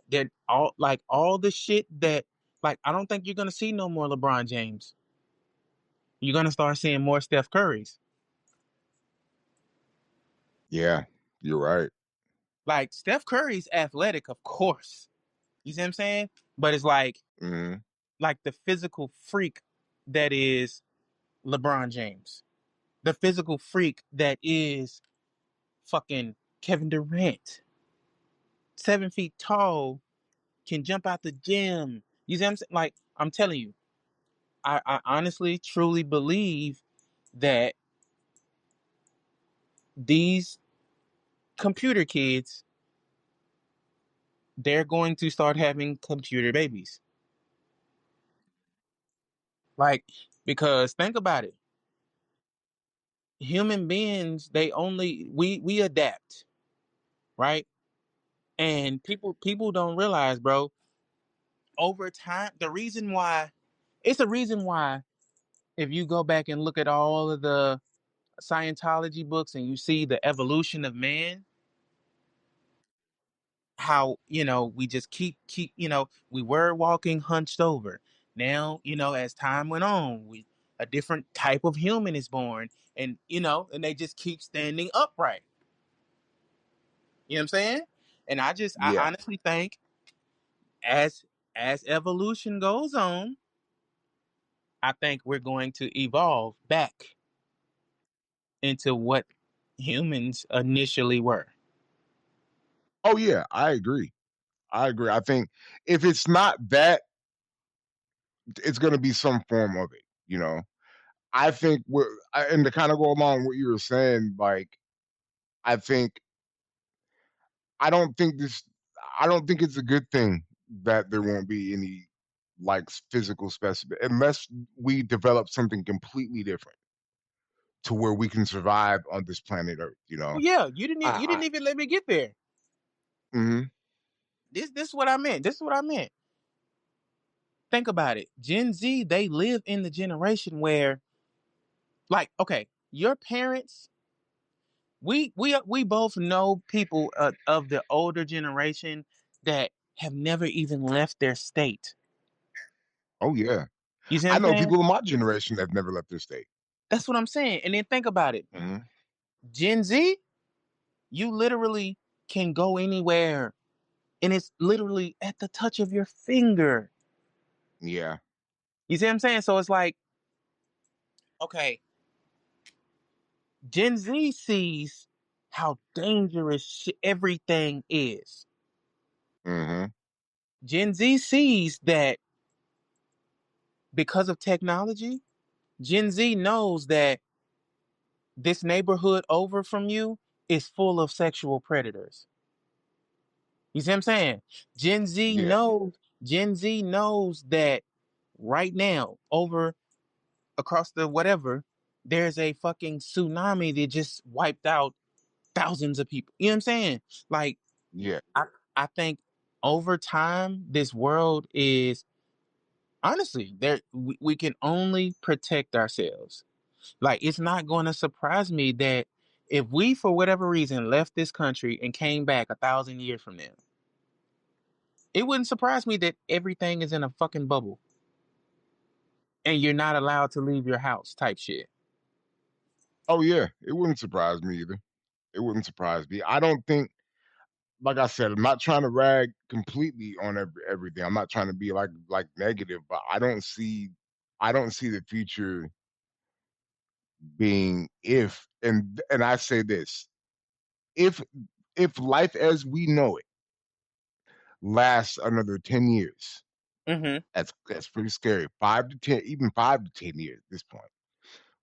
That all the shit that, like, I don't think you're gonna see no more LeBron James. You're gonna start seeing more Steph Currys. Yeah, you're right. Like, Steph Curry's athletic, of course. You see what I'm saying? But it's Hmm. like the physical freak that is LeBron James. The physical freak that is fucking Kevin Durant. 7 feet tall, can jump out the gym. You see what I'm saying? Like, I'm telling you, I honestly, truly believe that these computer kids, they're going to start having computer babies. Like, because think about it. Human beings, they only we adapt, right? And people don't realize, bro, over time, it's a reason why if you go back and look at all of the Scientology books and you see the evolution of man, how we just keep we were walking hunched over. Now, as time went on, we a different type of human is born, and and they just keep standing upright. You know what I'm saying? And I Yeah. honestly think as evolution goes on, I think we're going to evolve back into what humans initially were. Oh yeah, I agree. I agree. I think if it's not that, it's going to be some form of it. I think and to kind of go along with what you were saying, like I think I don't think this. I don't think it's a good thing that there won't be any like physical specimen unless we develop something completely different to where we can survive on this planet Earth. Oh yeah, you I didn't even let me get there. Mhm. This is what I meant. This is what I meant. Think about it. Gen Z, they live in the generation where, like, okay, your parents, we both know people of the older generation that have never even left their state. Oh yeah, You see what I I'm know saying? people in my generation that have never left their state. That's what I'm saying. And then think about it. Mhm. Gen Z, you literally can go anywhere, and it's literally at the touch of your finger. Yeah. You see what I'm saying? So it's like, okay, Gen Z sees how dangerous everything is. Mhm. Gen Z sees that because of technology, Gen Z knows that this neighborhood over from you is full of sexual predators. You see what I'm saying? Gen Z Yeah. knows Gen Z knows that right now over across the whatever, there's a fucking tsunami that just wiped out thousands of people. You know what I'm saying? Like Yeah. I I think over time this world is honestly there we can only protect ourselves. Like it's not going to surprise me that if we for whatever reason left this country and came back 1,000 years from now, it wouldn't surprise me that everything is in a fucking bubble and you're not allowed to leave your house type shit. Oh yeah. It wouldn't surprise me either. It wouldn't surprise me. I don't think, like I said, I'm not trying to rag completely on everything. I'm not trying to be like negative, but I don't see the future being if and I say this, if if life as we know it lasts another 10 years, Mm-hmm. that's pretty scary. 5 to 10, even 5 to 10 years at this point.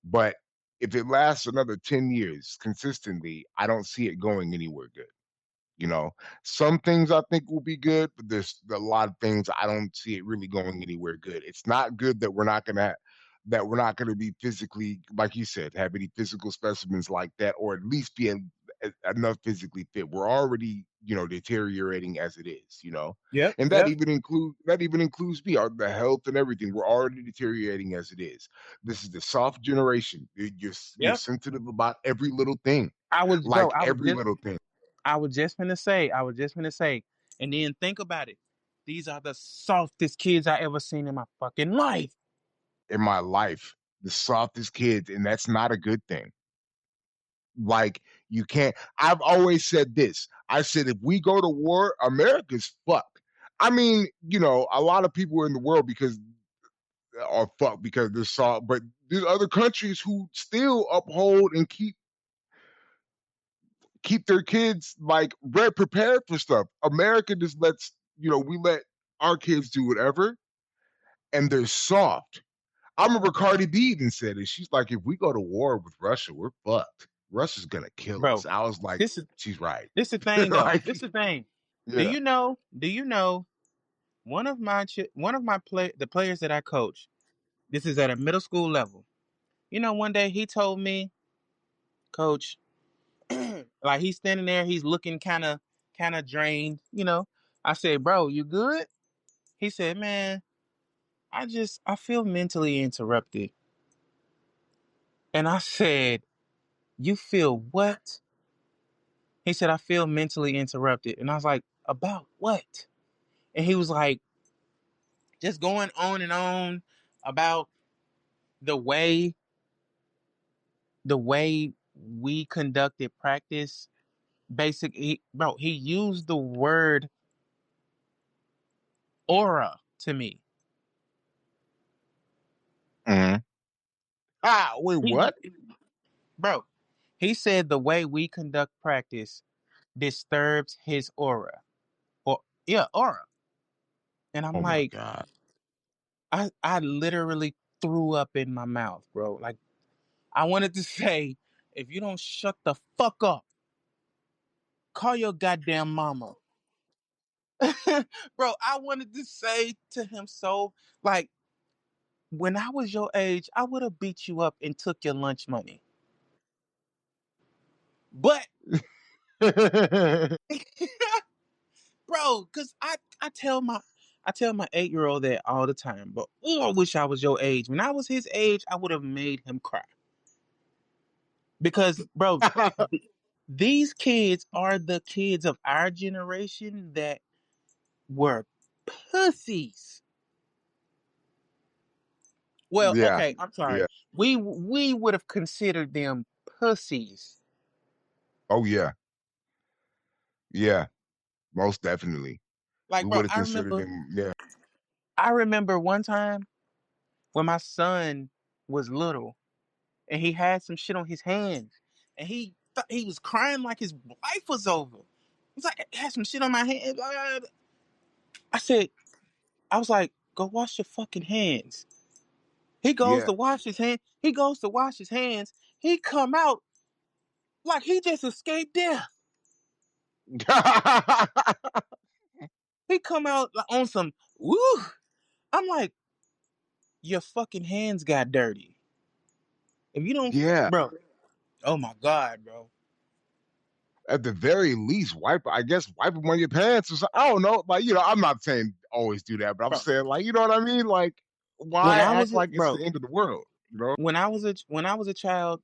But if it lasts another 10 years consistently, I don't see it going anywhere good. You know, some things I think will be good, but there's a lot of things I don't see it really going anywhere good. It's not good that we're not gonna be physically, like you said, have any physical specimens like that, or at least be enough physically fit. We're already, deteriorating as it is, Yep. and Yep. that even includes me, the health and everything. We're already deteriorating as it is. This is the soft generation. You're Yep. sensitive about every little thing, I was, bro. like every little thing I was just gonna say. I was just gonna say. And then think about it. These are the softest kids I ever seen in my fucking life, in my life, the softest kids, and that's not a good thing. Like, you can't. I've always said this. I said, if we go to war, America's fucked. I mean, a lot of people in the world because are fucked because they're soft, but there's other countries who still uphold and keep their kids like prepared for stuff. America just lets, we let our kids do whatever, and they're soft. I remember Cardi B even said it. She's like, if we go to war with Russia, we're fucked. Russia's gonna kill us. bro. I was like, This is she's right. this the thing though. Like, This the thing. Do yeah. you know? Do you know one of my the players that I coach? This is at a middle school level. You know, one day he told me, Coach, like he's standing there, he's looking kind of drained. I said, bro, you good? He said, man, I feel mentally interrupted. And I said, you feel what? He said, I feel mentally interrupted. And I was like, about what? And he was like, just going on and on about the way the way we conducted practice. Basically, bro, he used the word aura to me. Mhm. Wait, He, what? bro, he said the way we conduct practice disturbs his aura. Or yeah, aura. And I'm Oh my like, god. I literally threw up in my mouth, bro. Like I wanted to say, if you don't shut the fuck up, call your goddamn mama. Bro, I wanted to say to him so like when I was your age, I would have beat you up and took your lunch money. But bro, cause I tell my 8-year old that all the time. But oh, I wish I was your age. When I was his age, I would have made him cry. Because bro, these kids are the kids of our generation that were pussies. Well, Yeah. okay, I'm sorry. Yeah. We would have considered them pussies. Oh yeah. Yeah. Most definitely. Like, We bro, would have considered him. Yeah. I remember one time when my son was little and he had some shit on his hands and he thought he was crying like his life was over. He's like, I had some shit on my hand. Blah, blah, blah. I said, I was like, go wash your fucking hands. He goes Yeah. to wash his hand. He goes to wash his hands. He come out like he just escaped death. He come out like on some woo. I'm like, your fucking hands got dirty. If you don't, Yeah. bro. Oh my god, bro. At the very least, I guess wipe them on your pants or something. I don't know. Like, I'm not saying always do that, but I'm Bro, saying, like, you know what I mean? Like, when why I act was a like it's bro, the end of the world? You know? when I was a child,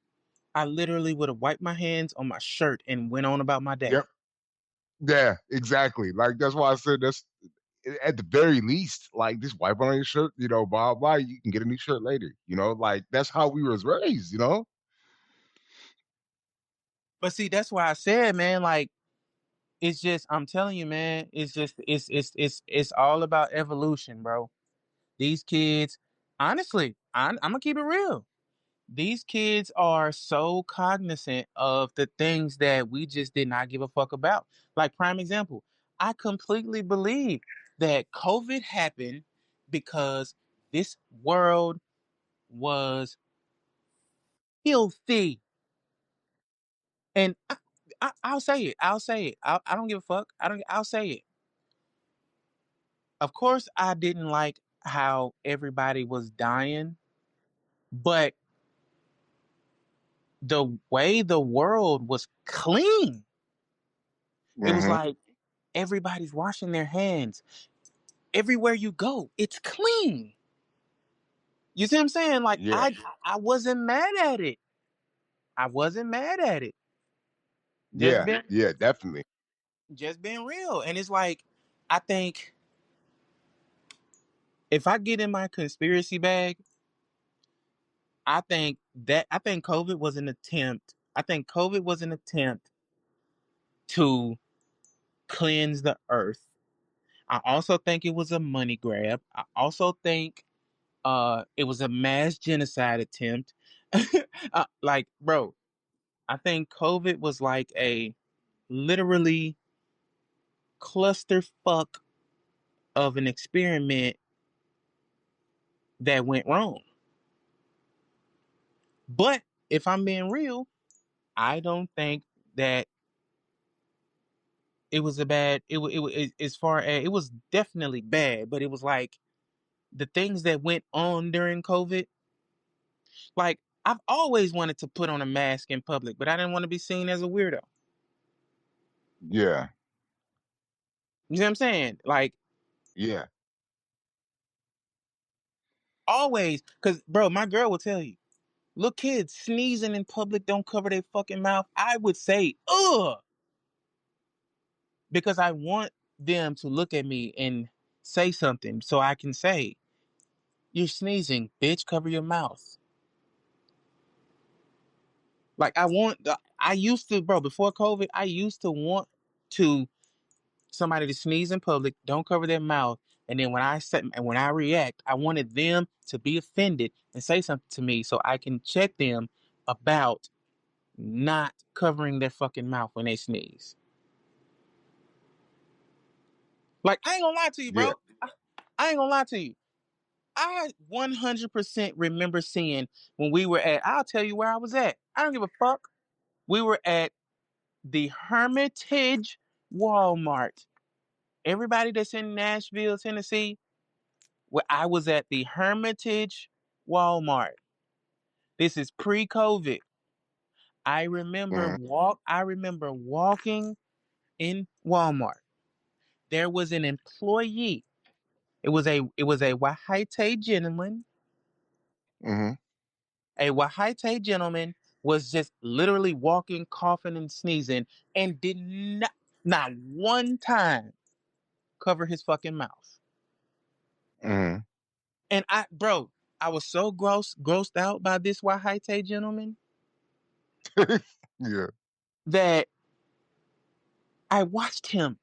I literally would have wiped my hands on my shirt and went on about my day. Yep. Yeah, exactly. Like that's why I said that's at the very least, like just wipe on your shirt, blah blah. You can get a new shirt later. Like that's how we was raised. But see, that's why I said, man, like it's just I'm telling you, man, it's just it's all about evolution, bro. These kids, honestly, I'm gonna keep it real. These kids are so cognizant of the things that we just did not give a fuck about. Like prime example, I completely believe that COVID happened because this world was filthy. And I'll say it. I'll say it. I don't give a fuck. I don't. I'll say it. Of course, I didn't like how everybody was dying, but the way the world was clean, it was Hmm. like everybody's washing their hands. Everywhere you go, it's clean. You see what I'm saying? Like Yeah, I wasn't mad at it. I wasn't mad at it. Just yeah, being yeah, definitely. just being real. And it's like I think if I get in my conspiracy bag, I think COVID was an attempt. I think COVID was an attempt to cleanse the earth. I also think it was a money grab. I also think it was a mass genocide attempt. Like, bro, I think COVID was like a literally clusterfuck of an experiment that went wrong. But if I'm being real, I don't think that it was a bad. As far as it was definitely bad, but it was like the things that went on during COVID. Like I've always wanted to put on a mask in public, but I didn't want to be seen as a weirdo. Yeah, You know what I'm saying? Like yeah. always, cause bro, my girl will tell you, look, kids sneezing in public don't cover their fucking mouth. I would say, ugh, because I want them to look at me and say something so I can say, you're sneezing, bitch, cover your mouth. Like I used to, bro, before COVID, I used to want to somebody to sneeze in public, don't cover their mouth. And then when I react, I wanted them to be offended and say something to me so I can check them about not covering their fucking mouth when they sneeze. Like I ain't gonna lie to you, Yeah. bro. I ain't gonna lie to you. I 100% remember seeing when we were at. I'll tell you where I was at. I don't give a fuck. We were at the Hermitage Walmart. Everybody that's in Nashville, Tennessee, where I was at the Hermitage Walmart. This is pre-COVID. Hmm. I remember walking in Walmart. There was an employee. It was a Wahite gentleman. Hmm. A Wahite gentleman was just literally walking, coughing, and sneezing, and did not one time cover his fucking mouth. Hmm. And bro, I was so grossed out by this Wahite gentleman Yeah. that I watched him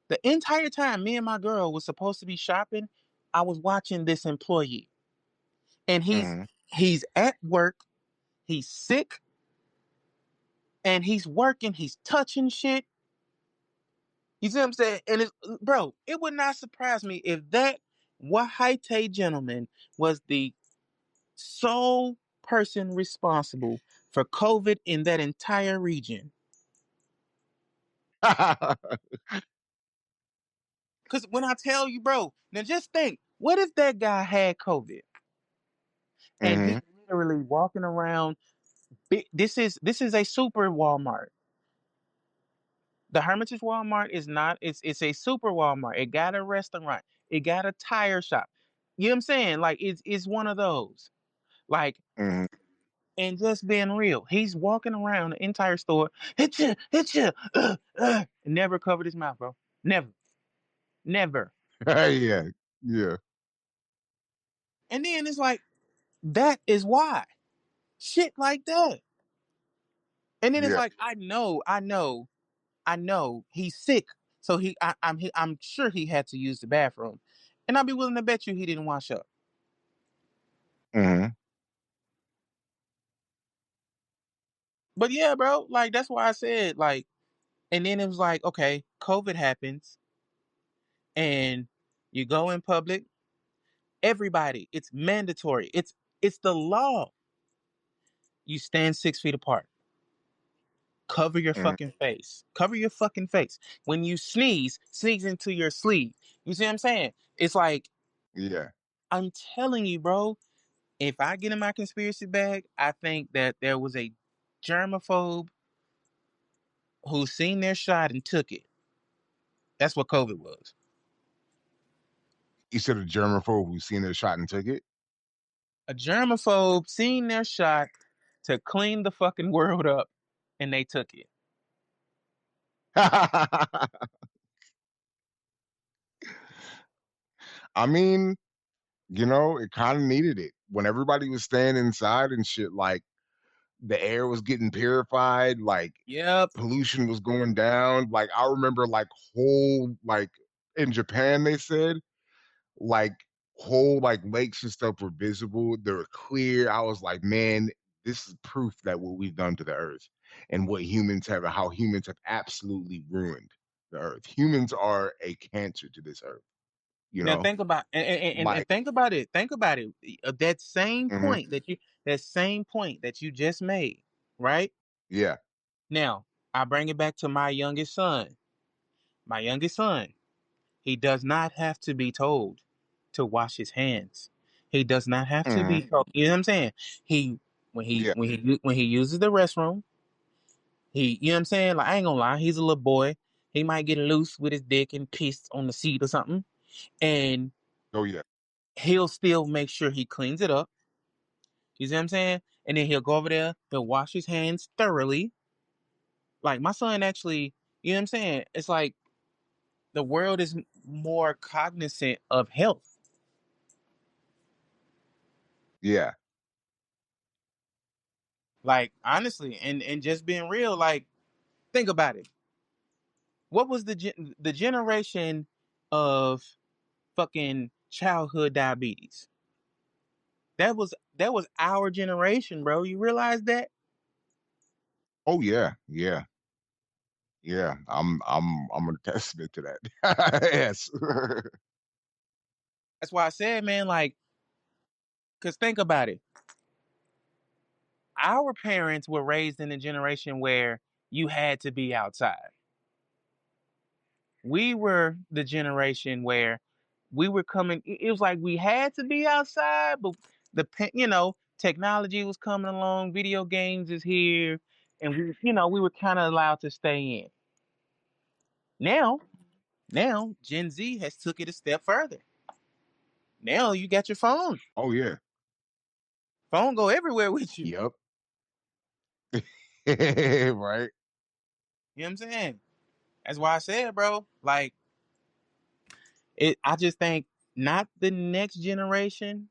the entire time. Me and my girl was supposed to be shopping. I was watching this employee, and Hmm. he's at work. He's sick, and he's working. He's touching shit. You see what I'm saying? And bro, it would not surprise me if that Wahite gentleman was the sole person responsible for COVID in that entire region. Because when I tell you, bro, now just think, what if that guy had COVID? and Mm-hmm. he's literally walking around. This is a super Walmart. The Hermitage Walmart is not. It's a super Walmart. It got a restaurant. It got a tire shop. You know what I'm saying? Like it's one of those. Like, Mm-hmm. and just being real, he's walking around the entire store. Hit you. Never covered his mouth, bro. Never, never. Yeah. Yeah. And then it's like that is why shit like that. And then it's Yeah. like I know he's sick, so I'm sure he had to use the bathroom, and I'll be willing to bet you he didn't wash up. Mm-hmm. But yeah, bro, like that's why I said like, and then it was like, okay, COVID happens, and you go in public, everybody, it's mandatory, it's the law. You stand 6 feet apart. Cover your Mm-hmm. fucking face. Cover your fucking face. When you sneeze into your sleeve. You see what I'm saying? It's like Yeah. I'm telling you, bro. If I get in my conspiracy bag, I think that there was a germaphobe who seen their shot and took it. That's what COVID was. You said a germaphobe who's seen their shot and took it. A germaphobe seen their shot to clean the fucking world up, and they took it. I mean, it kind of needed it when everybody was staying inside and shit. Like the air was getting purified, like Yep. pollution was going down. Like I remember, like whole like in Japan, they said like whole like lakes and stuff were visible. They were clear. I was like, man, this is proof that what we've done to the earth and how humans have absolutely ruined the earth. Humans are a cancer to this earth. You Now know, think about and like, think about it. Think about it. That same mhm, point that you just made, right? yeah, Now, I bring it back to my youngest son. My youngest son, he does not have to be told to wash his hands. He does not have to hmm be told. You know what I'm saying? He yeah, when he uses the restroom, you know what I'm saying? Like I ain't gonna lie, he's a little boy. He might get loose with his dick and piss on the seat or something, and oh yeah, he'll still make sure he cleans it up. You see what I'm saying? And then he'll go over there, he'll wash his hands thoroughly. Like my son actually, you know what I'm saying? It's like the world is more cognizant of health. yeah. Like honestly, and just being real, like think about it. What was the generation of fucking childhood diabetes? That was our generation, bro. You realize that? Oh yeah, yeah, yeah. I'm a testament to that. Yes. That's why I said, man, like, cause think about it. Our parents were raised in a generation where you had to be outside. We were the generation where we were coming. It was like we had to be outside, but technology was coming along. Video games is here, and we were kind of allowed to stay in. Now, now Gen Z has took it a step further. Now you got your phone. Oh yeah. Phone go everywhere with you. Yep. Right. You know what I'm saying? That's why I said, bro. Like I just think not the next generation,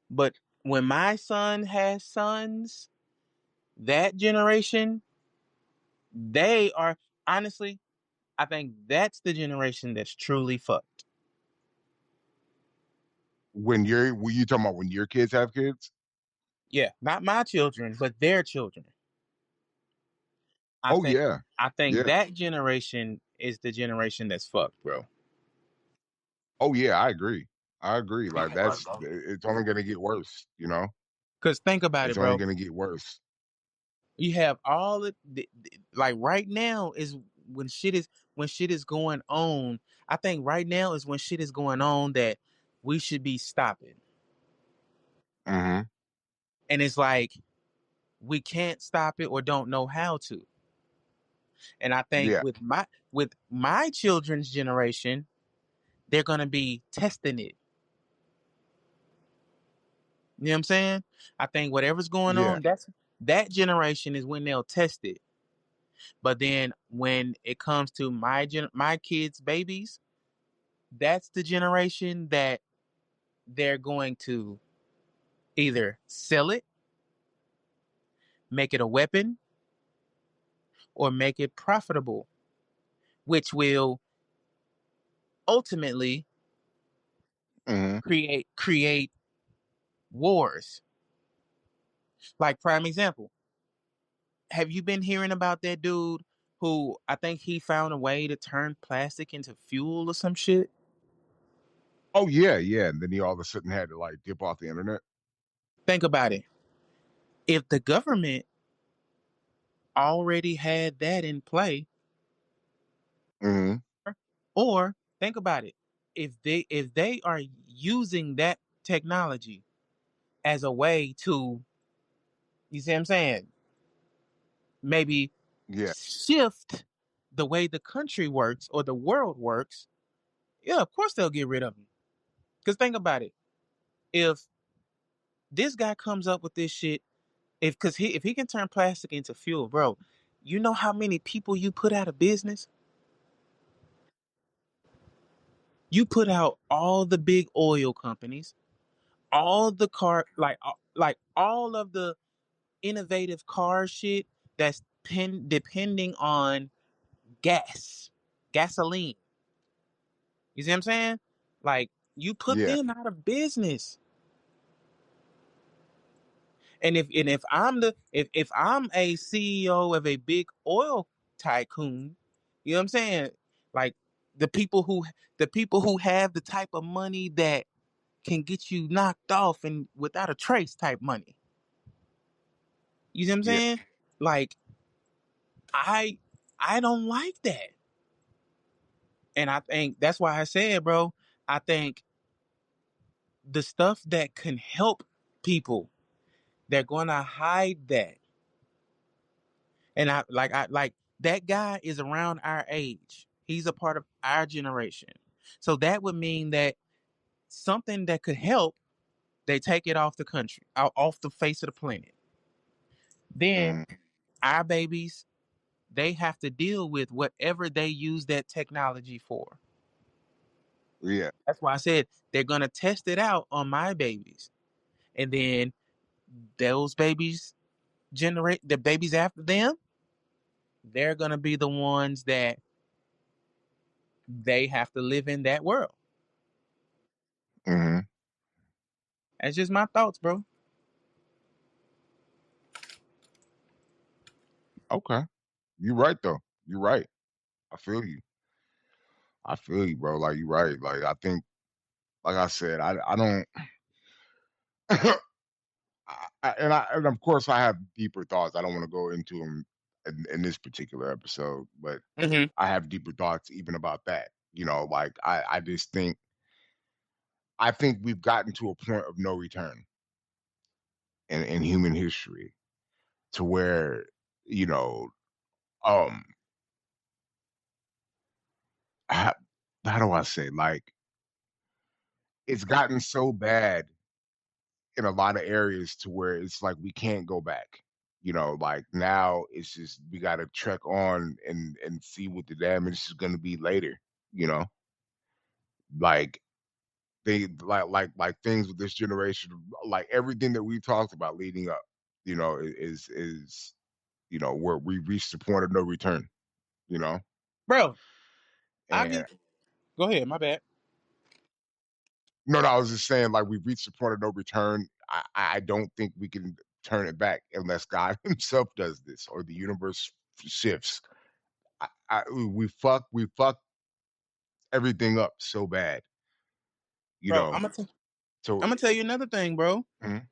but when my son has sons, that generation, they are honestly, I think that's the generation that's truly fucked. Were you talking about when your kids have kids? Yeah, not my children, but their children. I Oh think yeah. I think Yeah. that generation is the generation that's fucked, bro. Oh yeah, I agree. I agree. Like it's only gonna get worse. Cause think about it, It's only bro. gonna get worse. You have all like right now is when shit is going on. I think right now is when shit is going on that we should be stopping. Hmm. And it's like we can't stop it or don't know how to. And I think Yeah. with my children's generation, they're gonna be testing it. You know what I'm saying? I think whatever's going Yeah. on, that generation is when they'll test it. But then when it comes to my kids' babies, that's the generation that they're going to either sell it, make it a weapon, or make it profitable, which will ultimately Hmm. create wars. Like prime example, have you been hearing about that dude who I think he found a way to turn plastic into fuel or some shit? Oh yeah, yeah. And then he all of a sudden had to like dip off the internet. Think about it. If the government already had that in play, Hmm. or think about it, if they are using that technology as a way to, you see what I'm saying, maybe Yeah. shift the way the country works or the world works, yeah, of course they'll get rid of them. Because think about it, if this guy comes up with this shit, if he can turn plastic into fuel, bro, you know how many people you put out of business? You put out all the big oil companies, all the car, like all of the innovative car shit that's depending on gasoline. You see what I'm saying? Like you put Yeah. them out of business. And if I'm a CEO of a big oil tycoon, you know what I'm saying? Like the people who the people who have the type of money that can get you knocked off and without a trace type money. You see what I'm Yeah. saying? Like I I don't like that. And I think that's why I said, bro, I think the stuff that can help people, they're gonna hide that. And I like that guy is around our age. He's a part of our generation. So that would mean that something that could help, they take it off the country, out off the face of the planet. Then Hmm. our babies, they have to deal with whatever they use that technology for. Yeah. That's why I said they're gonna test it out on my babies. And then those babies generate the babies after them, they're gonna be the ones that they have to live in that world. Hmm. That's just my thoughts, bro. Okay. You're right though. You're right. I feel you. I feel you, bro. Like you're right. Like I think, like I said, I don't. And of course I have deeper thoughts. I don't want to go into them in this particular episode, but Hmm. I have deeper thoughts even about that. Like I just think I think we've gotten to a point of no return in human history to where, you know, um how, how do I say, like it's gotten so bad in a lot of areas to where it's like we can't go back. Like now it's just we got to trek on and see what the damage is going to be later. You know, like they like things with this generation, like everything that we talked about leading up. Is where we reached the point of no return. You know, Bro, I and get go ahead, my bad. no, no, I was just saying like we've reached the point of no return. I don't think we can turn it back unless God Himself does this or the universe shifts. We fuck everything up so bad, you Bro, know. So, I'm gonna tell you another thing, bro. mhm,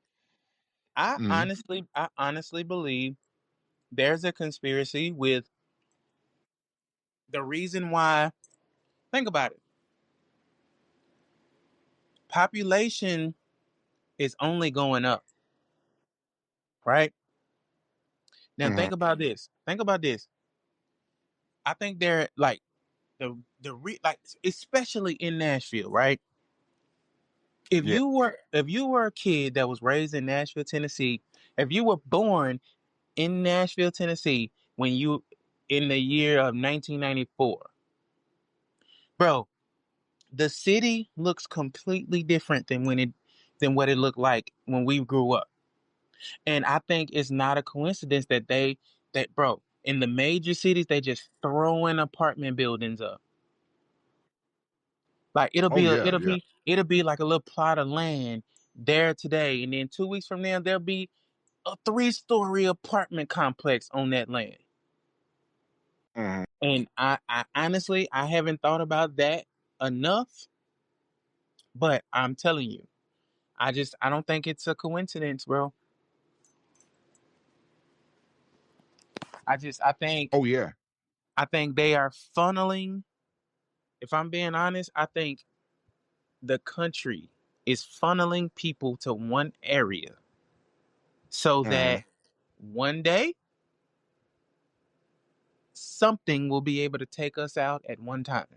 I mhm, honestly I honestly believe there's a conspiracy with the reason why. Think about it. Population is only going up. right? Now Hmm. think about this. Think about this. I think they're like like especially in Nashville, right? Yeah. If you were a kid that was raised in Nashville, Tennessee, if you were born in Nashville, Tennessee, when you in the year of 1994, bro, the city looks completely different than what it looked like when we grew up. And I think it's not a coincidence that bro, in the major cities they just throwing apartment buildings up. Like Oh yeah. Yeah. it'll be like a little plot of land there today, and then 2 weeks from now there'll be a 3-story apartment complex on that land. Hmm. And I honestly I haven't thought about that enough, but I'm telling you, I don't think it's a coincidence, bro. Oh yeah. I think they are funneling. If I'm being honest, I think the country is funneling people to one area so Hmm. that one day something will be able to take us out at one time.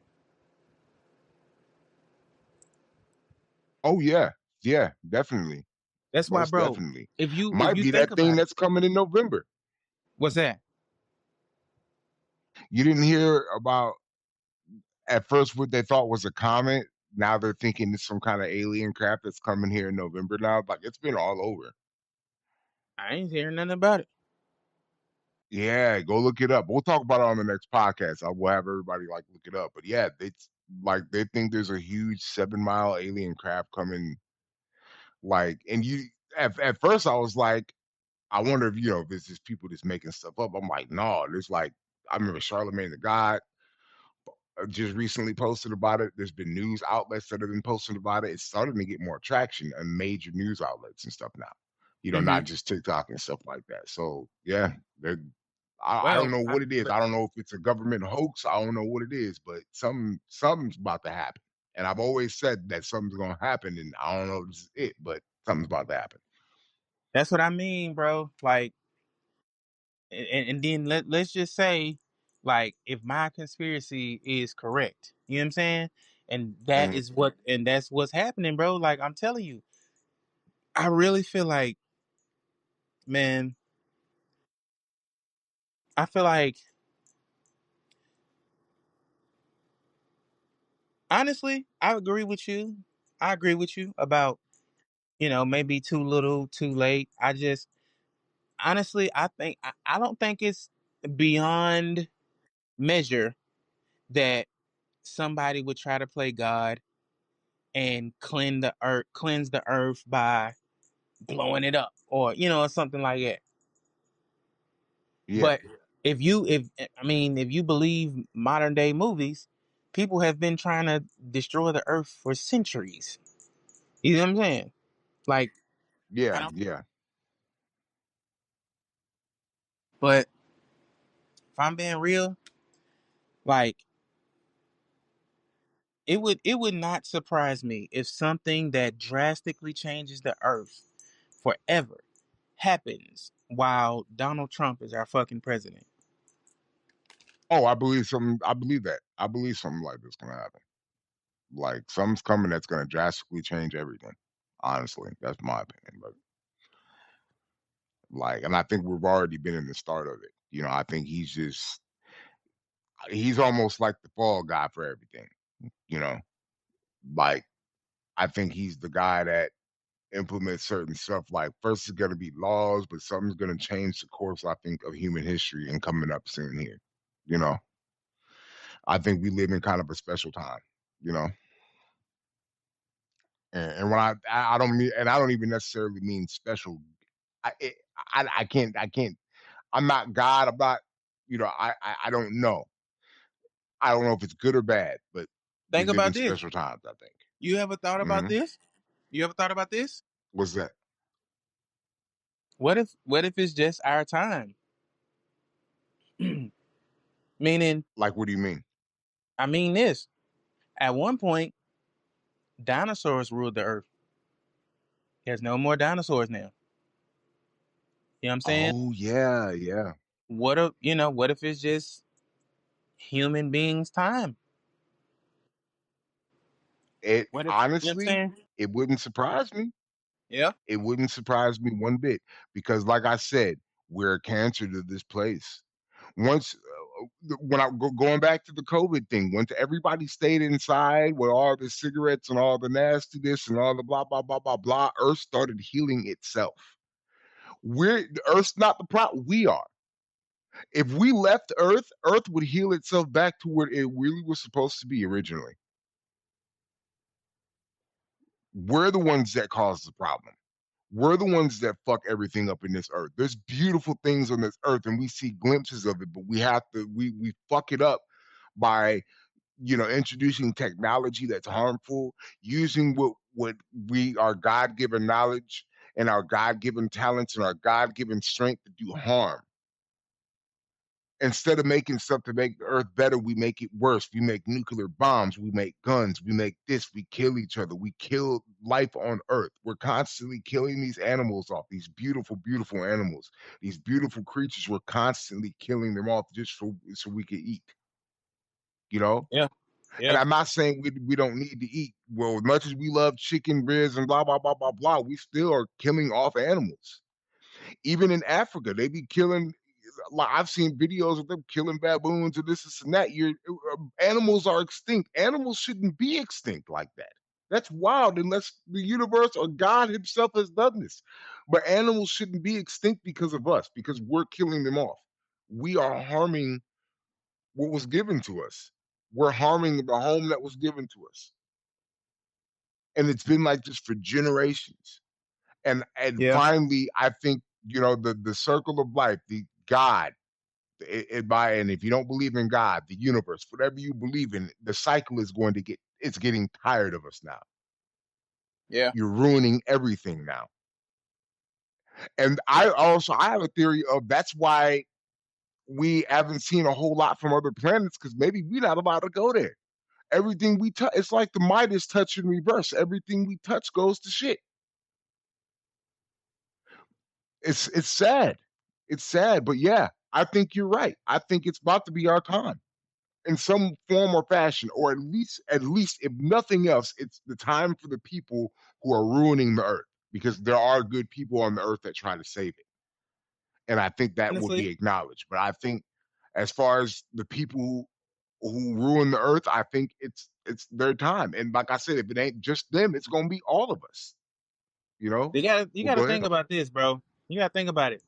Oh yeah. Yeah. Definitely. That's why, Most bro. definitely. If Might you be think that thing about it, that's coming in November. what's that? You didn't hear about at first what they thought was a comet. Now they're thinking it's some kind of alien crap that's coming here in November now. Like it's been all over. I ain't hearing nothing about it. Yeah, go look it up. We'll talk about it on the next podcast. I will have everybody like look it up. But yeah, it's like they think there's a huge 7 mile alien craft coming. Like, and you at first I was like, I wonder if if it's just people just making stuff up. I'm like, no, there's like I remember Charlemagne the God just recently posted about it. There's been news outlets that have been posting about it. It's starting to get more traction in major news outlets and stuff now. Hmm. Not just TikTok and stuff like that. So yeah, they're I don't Well, know what it is. but I don't know if it's a government hoax. I don't know what it is, but something's about to happen. And I've always said that something's gonna happen, and I don't know if this is it, but something's about to happen. that's what I mean, bro. Like, and then let's just say, like, if my conspiracy is correct, you know what I'm saying, Mhm. and that's what's happening, bro. Like, I'm telling you, I really feel like, man, I feel like, honestly, I agree with you. I agree with you about, maybe too little, too late. I just, honestly, I don't think it's beyond measure that somebody would try to play God and cleanse the earth by blowing it up, or something like that. Yeah, But if you believe modern day movies, people have been trying to destroy the earth for centuries. You know what I'm saying? Like, I yeah, don't. yeah. But if I'm being real, like, it would not surprise me if something that drastically changes the earth forever happens while Donald Trump is our fucking president. Oh, I believe something. I believe that. I believe something like this gonna happen. Like something's coming that's gonna drastically change everything. Honestly, that's my opinion. But like, and I think we've already been in the start of it. I think he's almost like the fall guy for everything. You know, like I think he's the guy that implements certain stuff. Like first it's gonna be laws, but something's gonna change the course. I think of human history and coming up soon here. You know, I think we live in kind of a special time. You know, and when I don't mean, and I don't even necessarily mean special. I it, I can't. I'm not God. I'm not. I don't know. I don't know if it's good or bad, but we Think live about in this. special times. I think. You ever thought about Hmm. this? You ever thought about this? What's that? What if it's just our time? Meaning, Like, what do you mean? I mean this. At one point, dinosaurs ruled the earth. There's no more dinosaurs now. You know what I'm saying? Oh yeah, yeah. What if, what if it's just human beings' time? It What if, you know what I'm honestly, saying? it wouldn't surprise me. Yeah. It wouldn't surprise me one bit because, like I said, we're a cancer to this place. Once, when going back to the COVID thing, once everybody stayed inside with all the cigarettes and all the nastiness and all the blah blah blah blah blah, Earth started healing itself. The Earth's not the problem. We are. If we left Earth, Earth would heal itself back to where it really was supposed to be originally. We're the ones that caused the problem. We're the ones that fuck everything up in this earth. There's beautiful things on this earth and we see glimpses of it, but we fuck it up by, introducing technology that's harmful, using what we our God-given knowledge and our God-given talents and our God-given strength to do harm. Instead of making stuff to make the earth better, we make it worse. We make nuclear bombs, we make guns, we make this, we kill each other, we kill life on earth. We're constantly killing these animals off, these beautiful, beautiful animals, these beautiful creatures. We're constantly killing them off just so we can eat, you know? Yeah. And Yeah. I'm not saying we don't need to eat. Well, as much as we love chicken, ribs, and blah, blah, blah, blah, blah, we still are killing off animals. Even in Africa, they be killing. Like I've seen videos of them killing baboons and this and that. Animals are extinct. Animals shouldn't be extinct like that. That's wild unless the universe or God Himself has done this. But animals shouldn't be extinct because of us, because we're killing them off. We are harming what was given to us. We're harming the home that was given to us. And it's been like this for generations. And Yeah. finally, I think, the circle of life, the God, and if you don't believe in God, the universe, whatever you believe in, the cycle is it's getting tired of us now. Yeah. You're ruining everything now. And I have a theory of that's why we haven't seen a whole lot from other planets, because maybe we're not allowed to go there. Everything we touch, it's like the Midas touch in reverse. Everything we touch goes to shit. It's sad. It's sad, but yeah, I think you're right. I think it's about to be our time in some form or fashion, or at least if nothing else, it's the time for the people who are ruining the earth, because there are good people on the earth that try to save it. And I think that will be Honestly, acknowledged. But I think as far as the people who ruin the earth, I think it's their time. And like I said, if it ain't just them, it's gonna be all of us, you know? you Well, gotta go ahead. think about this, bro. You gotta think about it.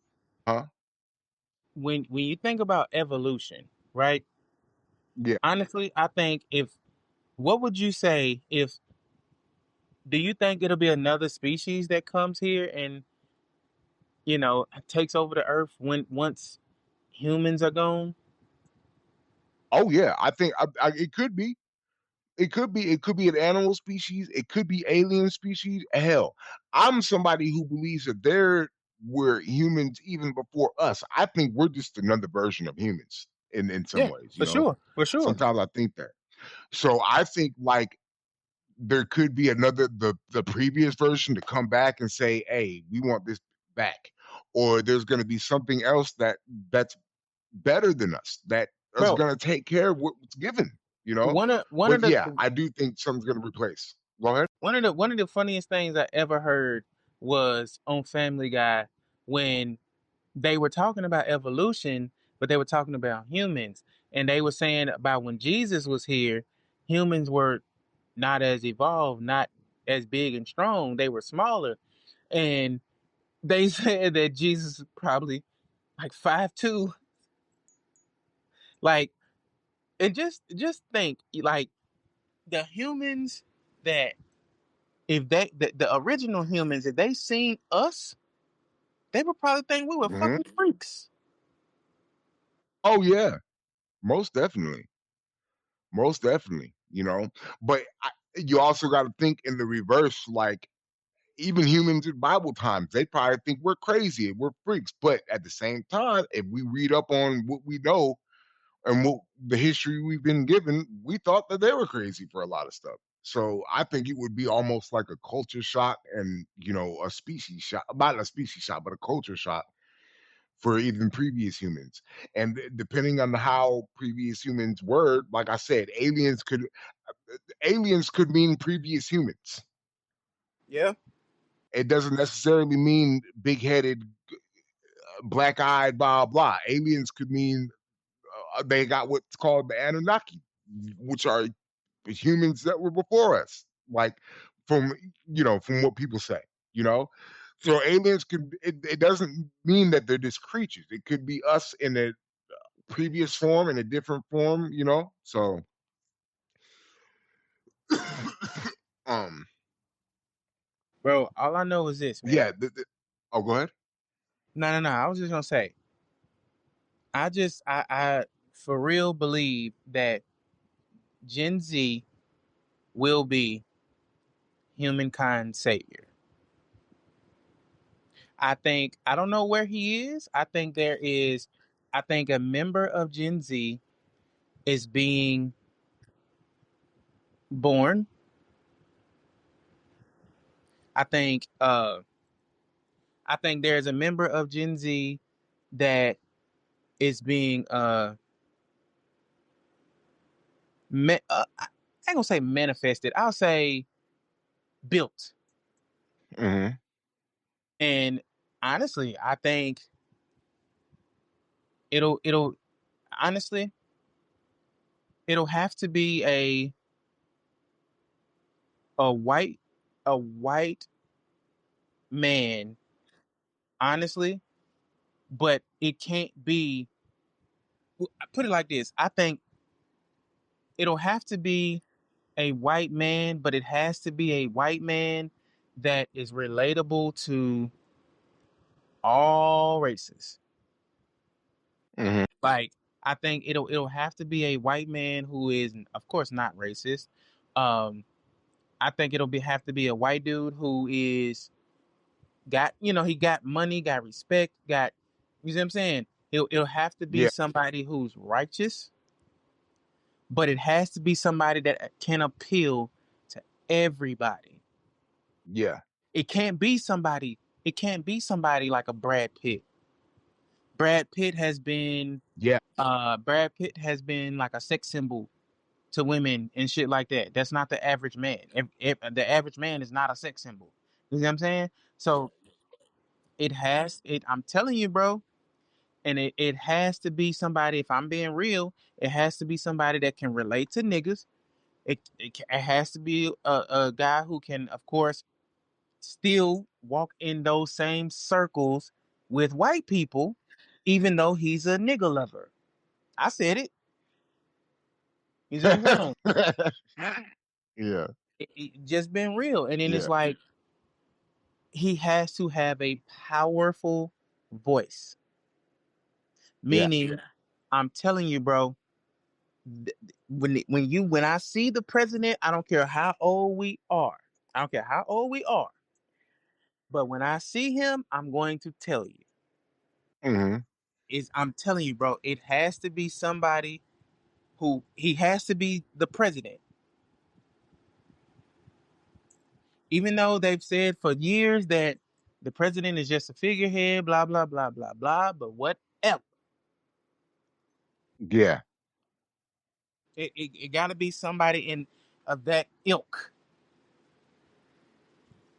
Huh? When you think about evolution, right? Yeah. Honestly, I think if what would you say if do you think it'll be another species that comes here and takes over the earth when once humans are gone? Oh yeah. I think it could be. It could be an animal species, it could be alien species. Hell, I'm somebody who believes that there were humans even before us. I think we're just another version of humans in some Yeah, ways, for sure, for sure. Sometimes I think that. So I think like there could be another the previous version to come back and say, "Hey, we want this back." Or there's going to be something else that's better than us, that is Bro, going to take care of what's given, you know? one of But the yeah, I do think something's going to replace. Go ahead. one of the funniest things I ever heard was on Family Guy when they were talking about evolution, but they were talking about humans. And they were saying about when Jesus was here, humans were not as evolved, not as big and strong. They were smaller. And they said that Jesus is probably like 5'2". Like, and just think, like the humans that if the original humans, if they seen us, they would probably think we were Hmm. fucking freaks. Oh yeah, most definitely, most definitely. But you also got to think in the reverse. Like even humans in Bible times, they probably think we're crazy and we're freaks. But at the same time, if we read up on what we know and what the history we've been given, we thought that they were crazy for a lot of stuff. So I think it would be almost like a culture shock and a species shock, not a species shock, but a culture shock for even previous humans. And depending on how previous humans were, like I said, aliens could mean previous humans. Yeah. It doesn't necessarily mean big-headed, black-eyed, blah blah. Aliens could mean they got what's called the Anunnaki, which are humans that were before us. Like from from what people say, you know. So aliens could it doesn't mean that they're just creatures. It could be us in a previous form, in a different form, you know. So um Bro, all I know is this, yeah, man. oh go ahead. No, no, no. I was just gonna say, I for real believe that Gen Z will be humankind's savior. I don't know where he is. I think a member of Gen Z is being born. I think uh I think there's a member of Gen Z that is being I ain't gonna say manifested. I'll say built. Hmm. And honestly, I think it'll honestly it'll have to be a white a white man, honestly, but it can't be. I put it like this. I think it'll have to be a white man, but it has to be a white man that is relatable to all races. Hmm. Like I think it'll have to be a white man who is, of course, not racist. Um, I think it'll have to be a white dude who is got he got money, got respect, got you see what I'm saying. It'll have to be Yeah, somebody who's righteous, but it has to be somebody that can appeal to everybody. yeah, It can't be somebody. It can't be somebody like a Brad Pitt. Brad Pitt has been yeah, Brad Pitt has been like a sex symbol to women and shit like that. That's not the average man. If the average man is not a sex symbol. You know what I'm saying? So I'm telling you, bro, and it has to be somebody, if I'm being real, it has to be somebody that can relate to niggas. It has to be a guy who can, of course, still walk in those same circles with white people, even though he's a nigga lover. I said it. You see what I'm saying? yeah, It just been real. And then it's yeah, like he has to have a powerful voice. yeah. Meaning, I'm telling you, bro, when I see the president, I don't care how old we are. I don't care how old we are. But when I see him, I'm going to tell you. Hmm. Is I'm telling you, bro, it has to be somebody who he has to be the president. Even though they've said for years that the president is just a figurehead, blah blah blah blah blah. But whatever, Yeah. it got to be somebody in of that ilk.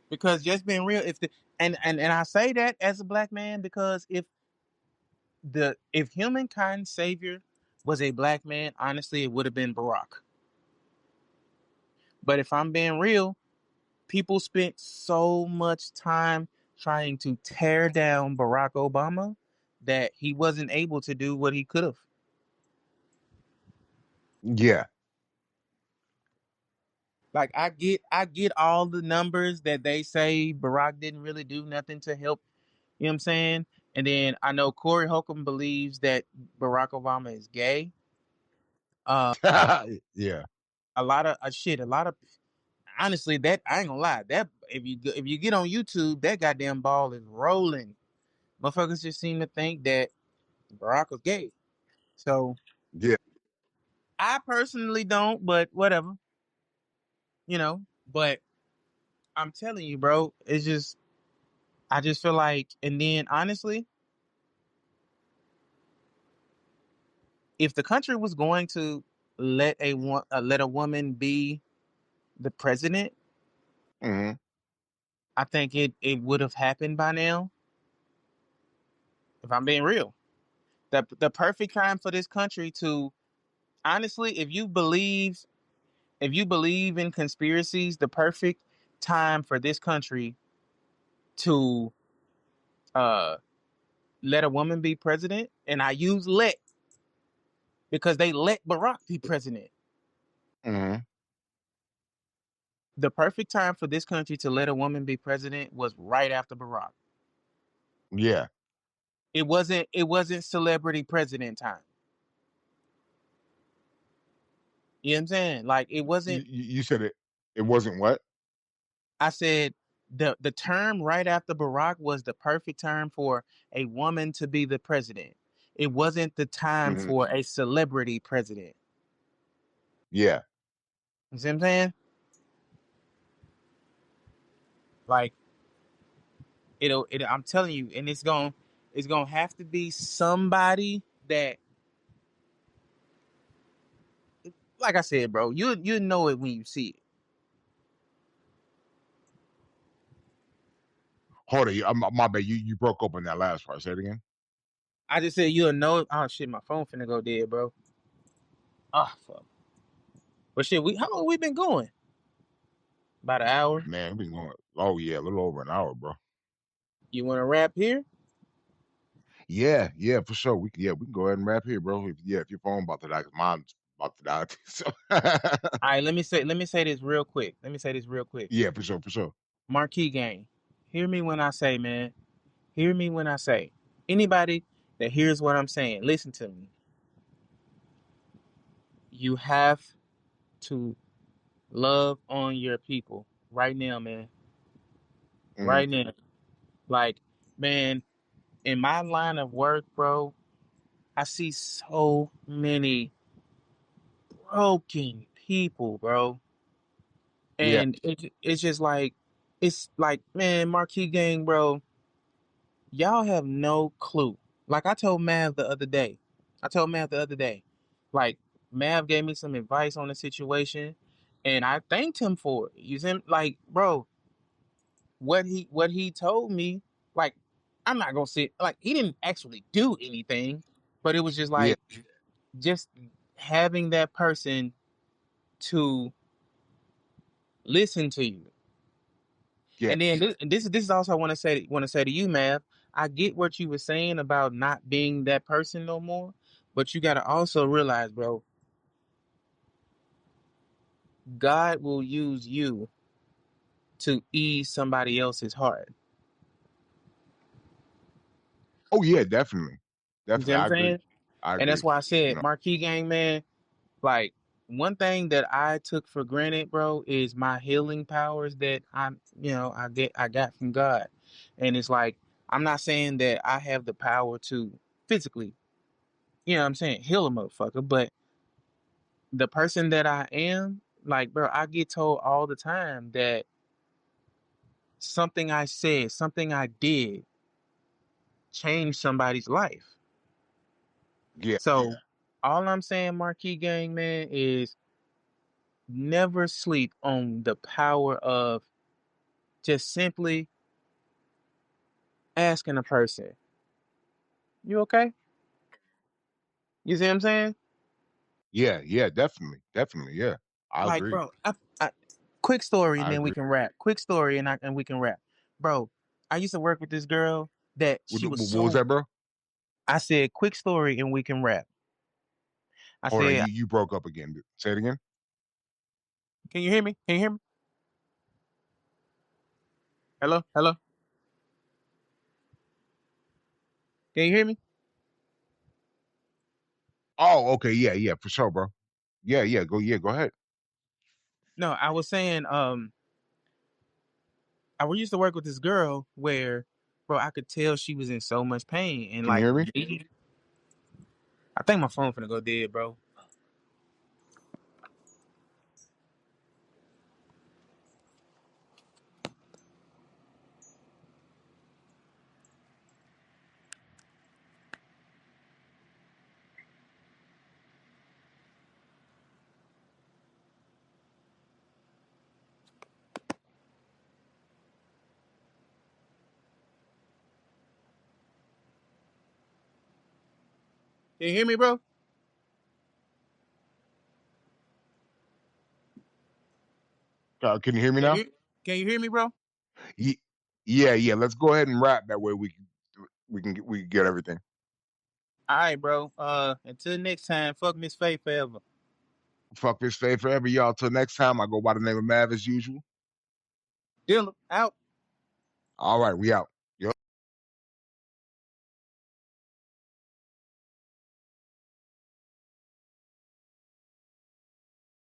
Because just being real, if the and I say that as a black man because if humankind's savior was a black man, honestly, it would have been Barack. But if I'm being real, people spent so much time trying to tear down Barack Obama that he wasn't able to do what he could have. Yeah. Like I get all the numbers that they say Barack didn't really do nothing to help, you know what I'm saying? And then I know Corey Holcomb believes that Barack Obama is gay. Yeah. A lot of a lot of honestly, that I ain't gonna lie, that if you get on YouTube, that goddamn ball is rolling. Motherfuckers just seem to think that Barack was gay. So Yeah. I personally don't, but whatever, you know. But I'm telling you, bro, it's just I just feel like, and then honestly, if the country was going to let a woman be the president, Hmm. I think it would have happened by now. If I'm being real, the perfect time for this country to, honestly, if you believe in conspiracies, the perfect time for this country to uh let a woman be president, and I use let because they let Barack be president. Hmm. The perfect time for this country to let a woman be president was right after Barack. Yeah. It wasn't celebrity president time. You know what I'm saying? Like it wasn't. You said it. It wasn't what? I said the term right after Barack was the perfect term for a woman to be the president. It wasn't the time Hmm. for a celebrity president. Yeah. You see what I'm saying? Like I'm telling you, and it's gonna have to be somebody that, like I said, bro, you know it when you see it. Hold on. My bad. You broke up on that last part. Say it again. I just said you'll know it. Oh shit, my phone finna go dead, bro. Oh fuck. But shit, how long we been going? About an hour. Man, we been going. Oh yeah, a little over an hour, bro. You wanna wrap here? Yeah, yeah, for sure. We can go ahead and wrap here, bro. If your phone about to die, 'cause mine's about to die. So All right, let me say this real quick. Let me say this real quick. yeah, for sure, for sure. Marquee gang. Hear me when I say, man. Hear me when I say. Anybody that hears what I'm saying, listen to me. You have to love on your people right now, man. Hmm. Right now. Like, man, in my line of work, bro, I see so many broken people, bro. Yeah, And it's just like, it's like, man, Marquee gang, bro, y'all have no clue. Like I told Mav the other day. Like Mav gave me some advice on the situation, and I thanked him for it. You see, like, bro, what he told me, like, I'm not gonna say like he didn't actually do anything, but it was just yeah, like just having that person to listen to you. yeah. And then this is also I want to say to you, Mav. I get what you were saying about not being that person no more, but you got to also realize, bro, God will use you to ease somebody else's heart. Oh yeah, definitely, You see what definitely. I'm I agree. saying? I And that's agree. why I You said, know. Marquee Gang, man, like one thing that I took for granted, bro, is my healing powers that I got from God. And it's like I'm not saying that I have the power to physically, what I'm saying, heal a motherfucker, but the person that I am, like, bro, I get told all the time that something I said, something I did changed somebody's life. Yeah, So all I'm saying, Marquee Gang, man, is never sleep on the power of just simply asking a person, "You okay?" You see what I'm saying? yeah, yeah. Definitely, definitely. Yeah, I Like, agree. bro, quick story, and I then we agree. can wrap. Quick story, and we can wrap. Bro, I used to work with this girl that What, she was what was so. that, bro? I said, quick story, and we can wrap. I Hold on, said, you broke up again. Say it again. can you hear me? Can you hear me? Hello, hello. Can you hear me? Oh, okay. Yeah, yeah, for sure, bro. Yeah, yeah. Go ahead. No, I was saying, I used to work with this girl where, bro, I could tell she was in so much pain, and Can you like, hear me? I think my phone finna go dead, bro. Can you hear me, bro? Can you hear me Can you now? hear, can you hear me, bro? Ye- Yeah, yeah. Let's go ahead and wrap. That way we can get everything. All right, bro. Until next time, fuck Miss Faith forever. Fuck this fade forever, y'all. Till next time, I go by the name of Mav as usual. Dilla out. All right, we out.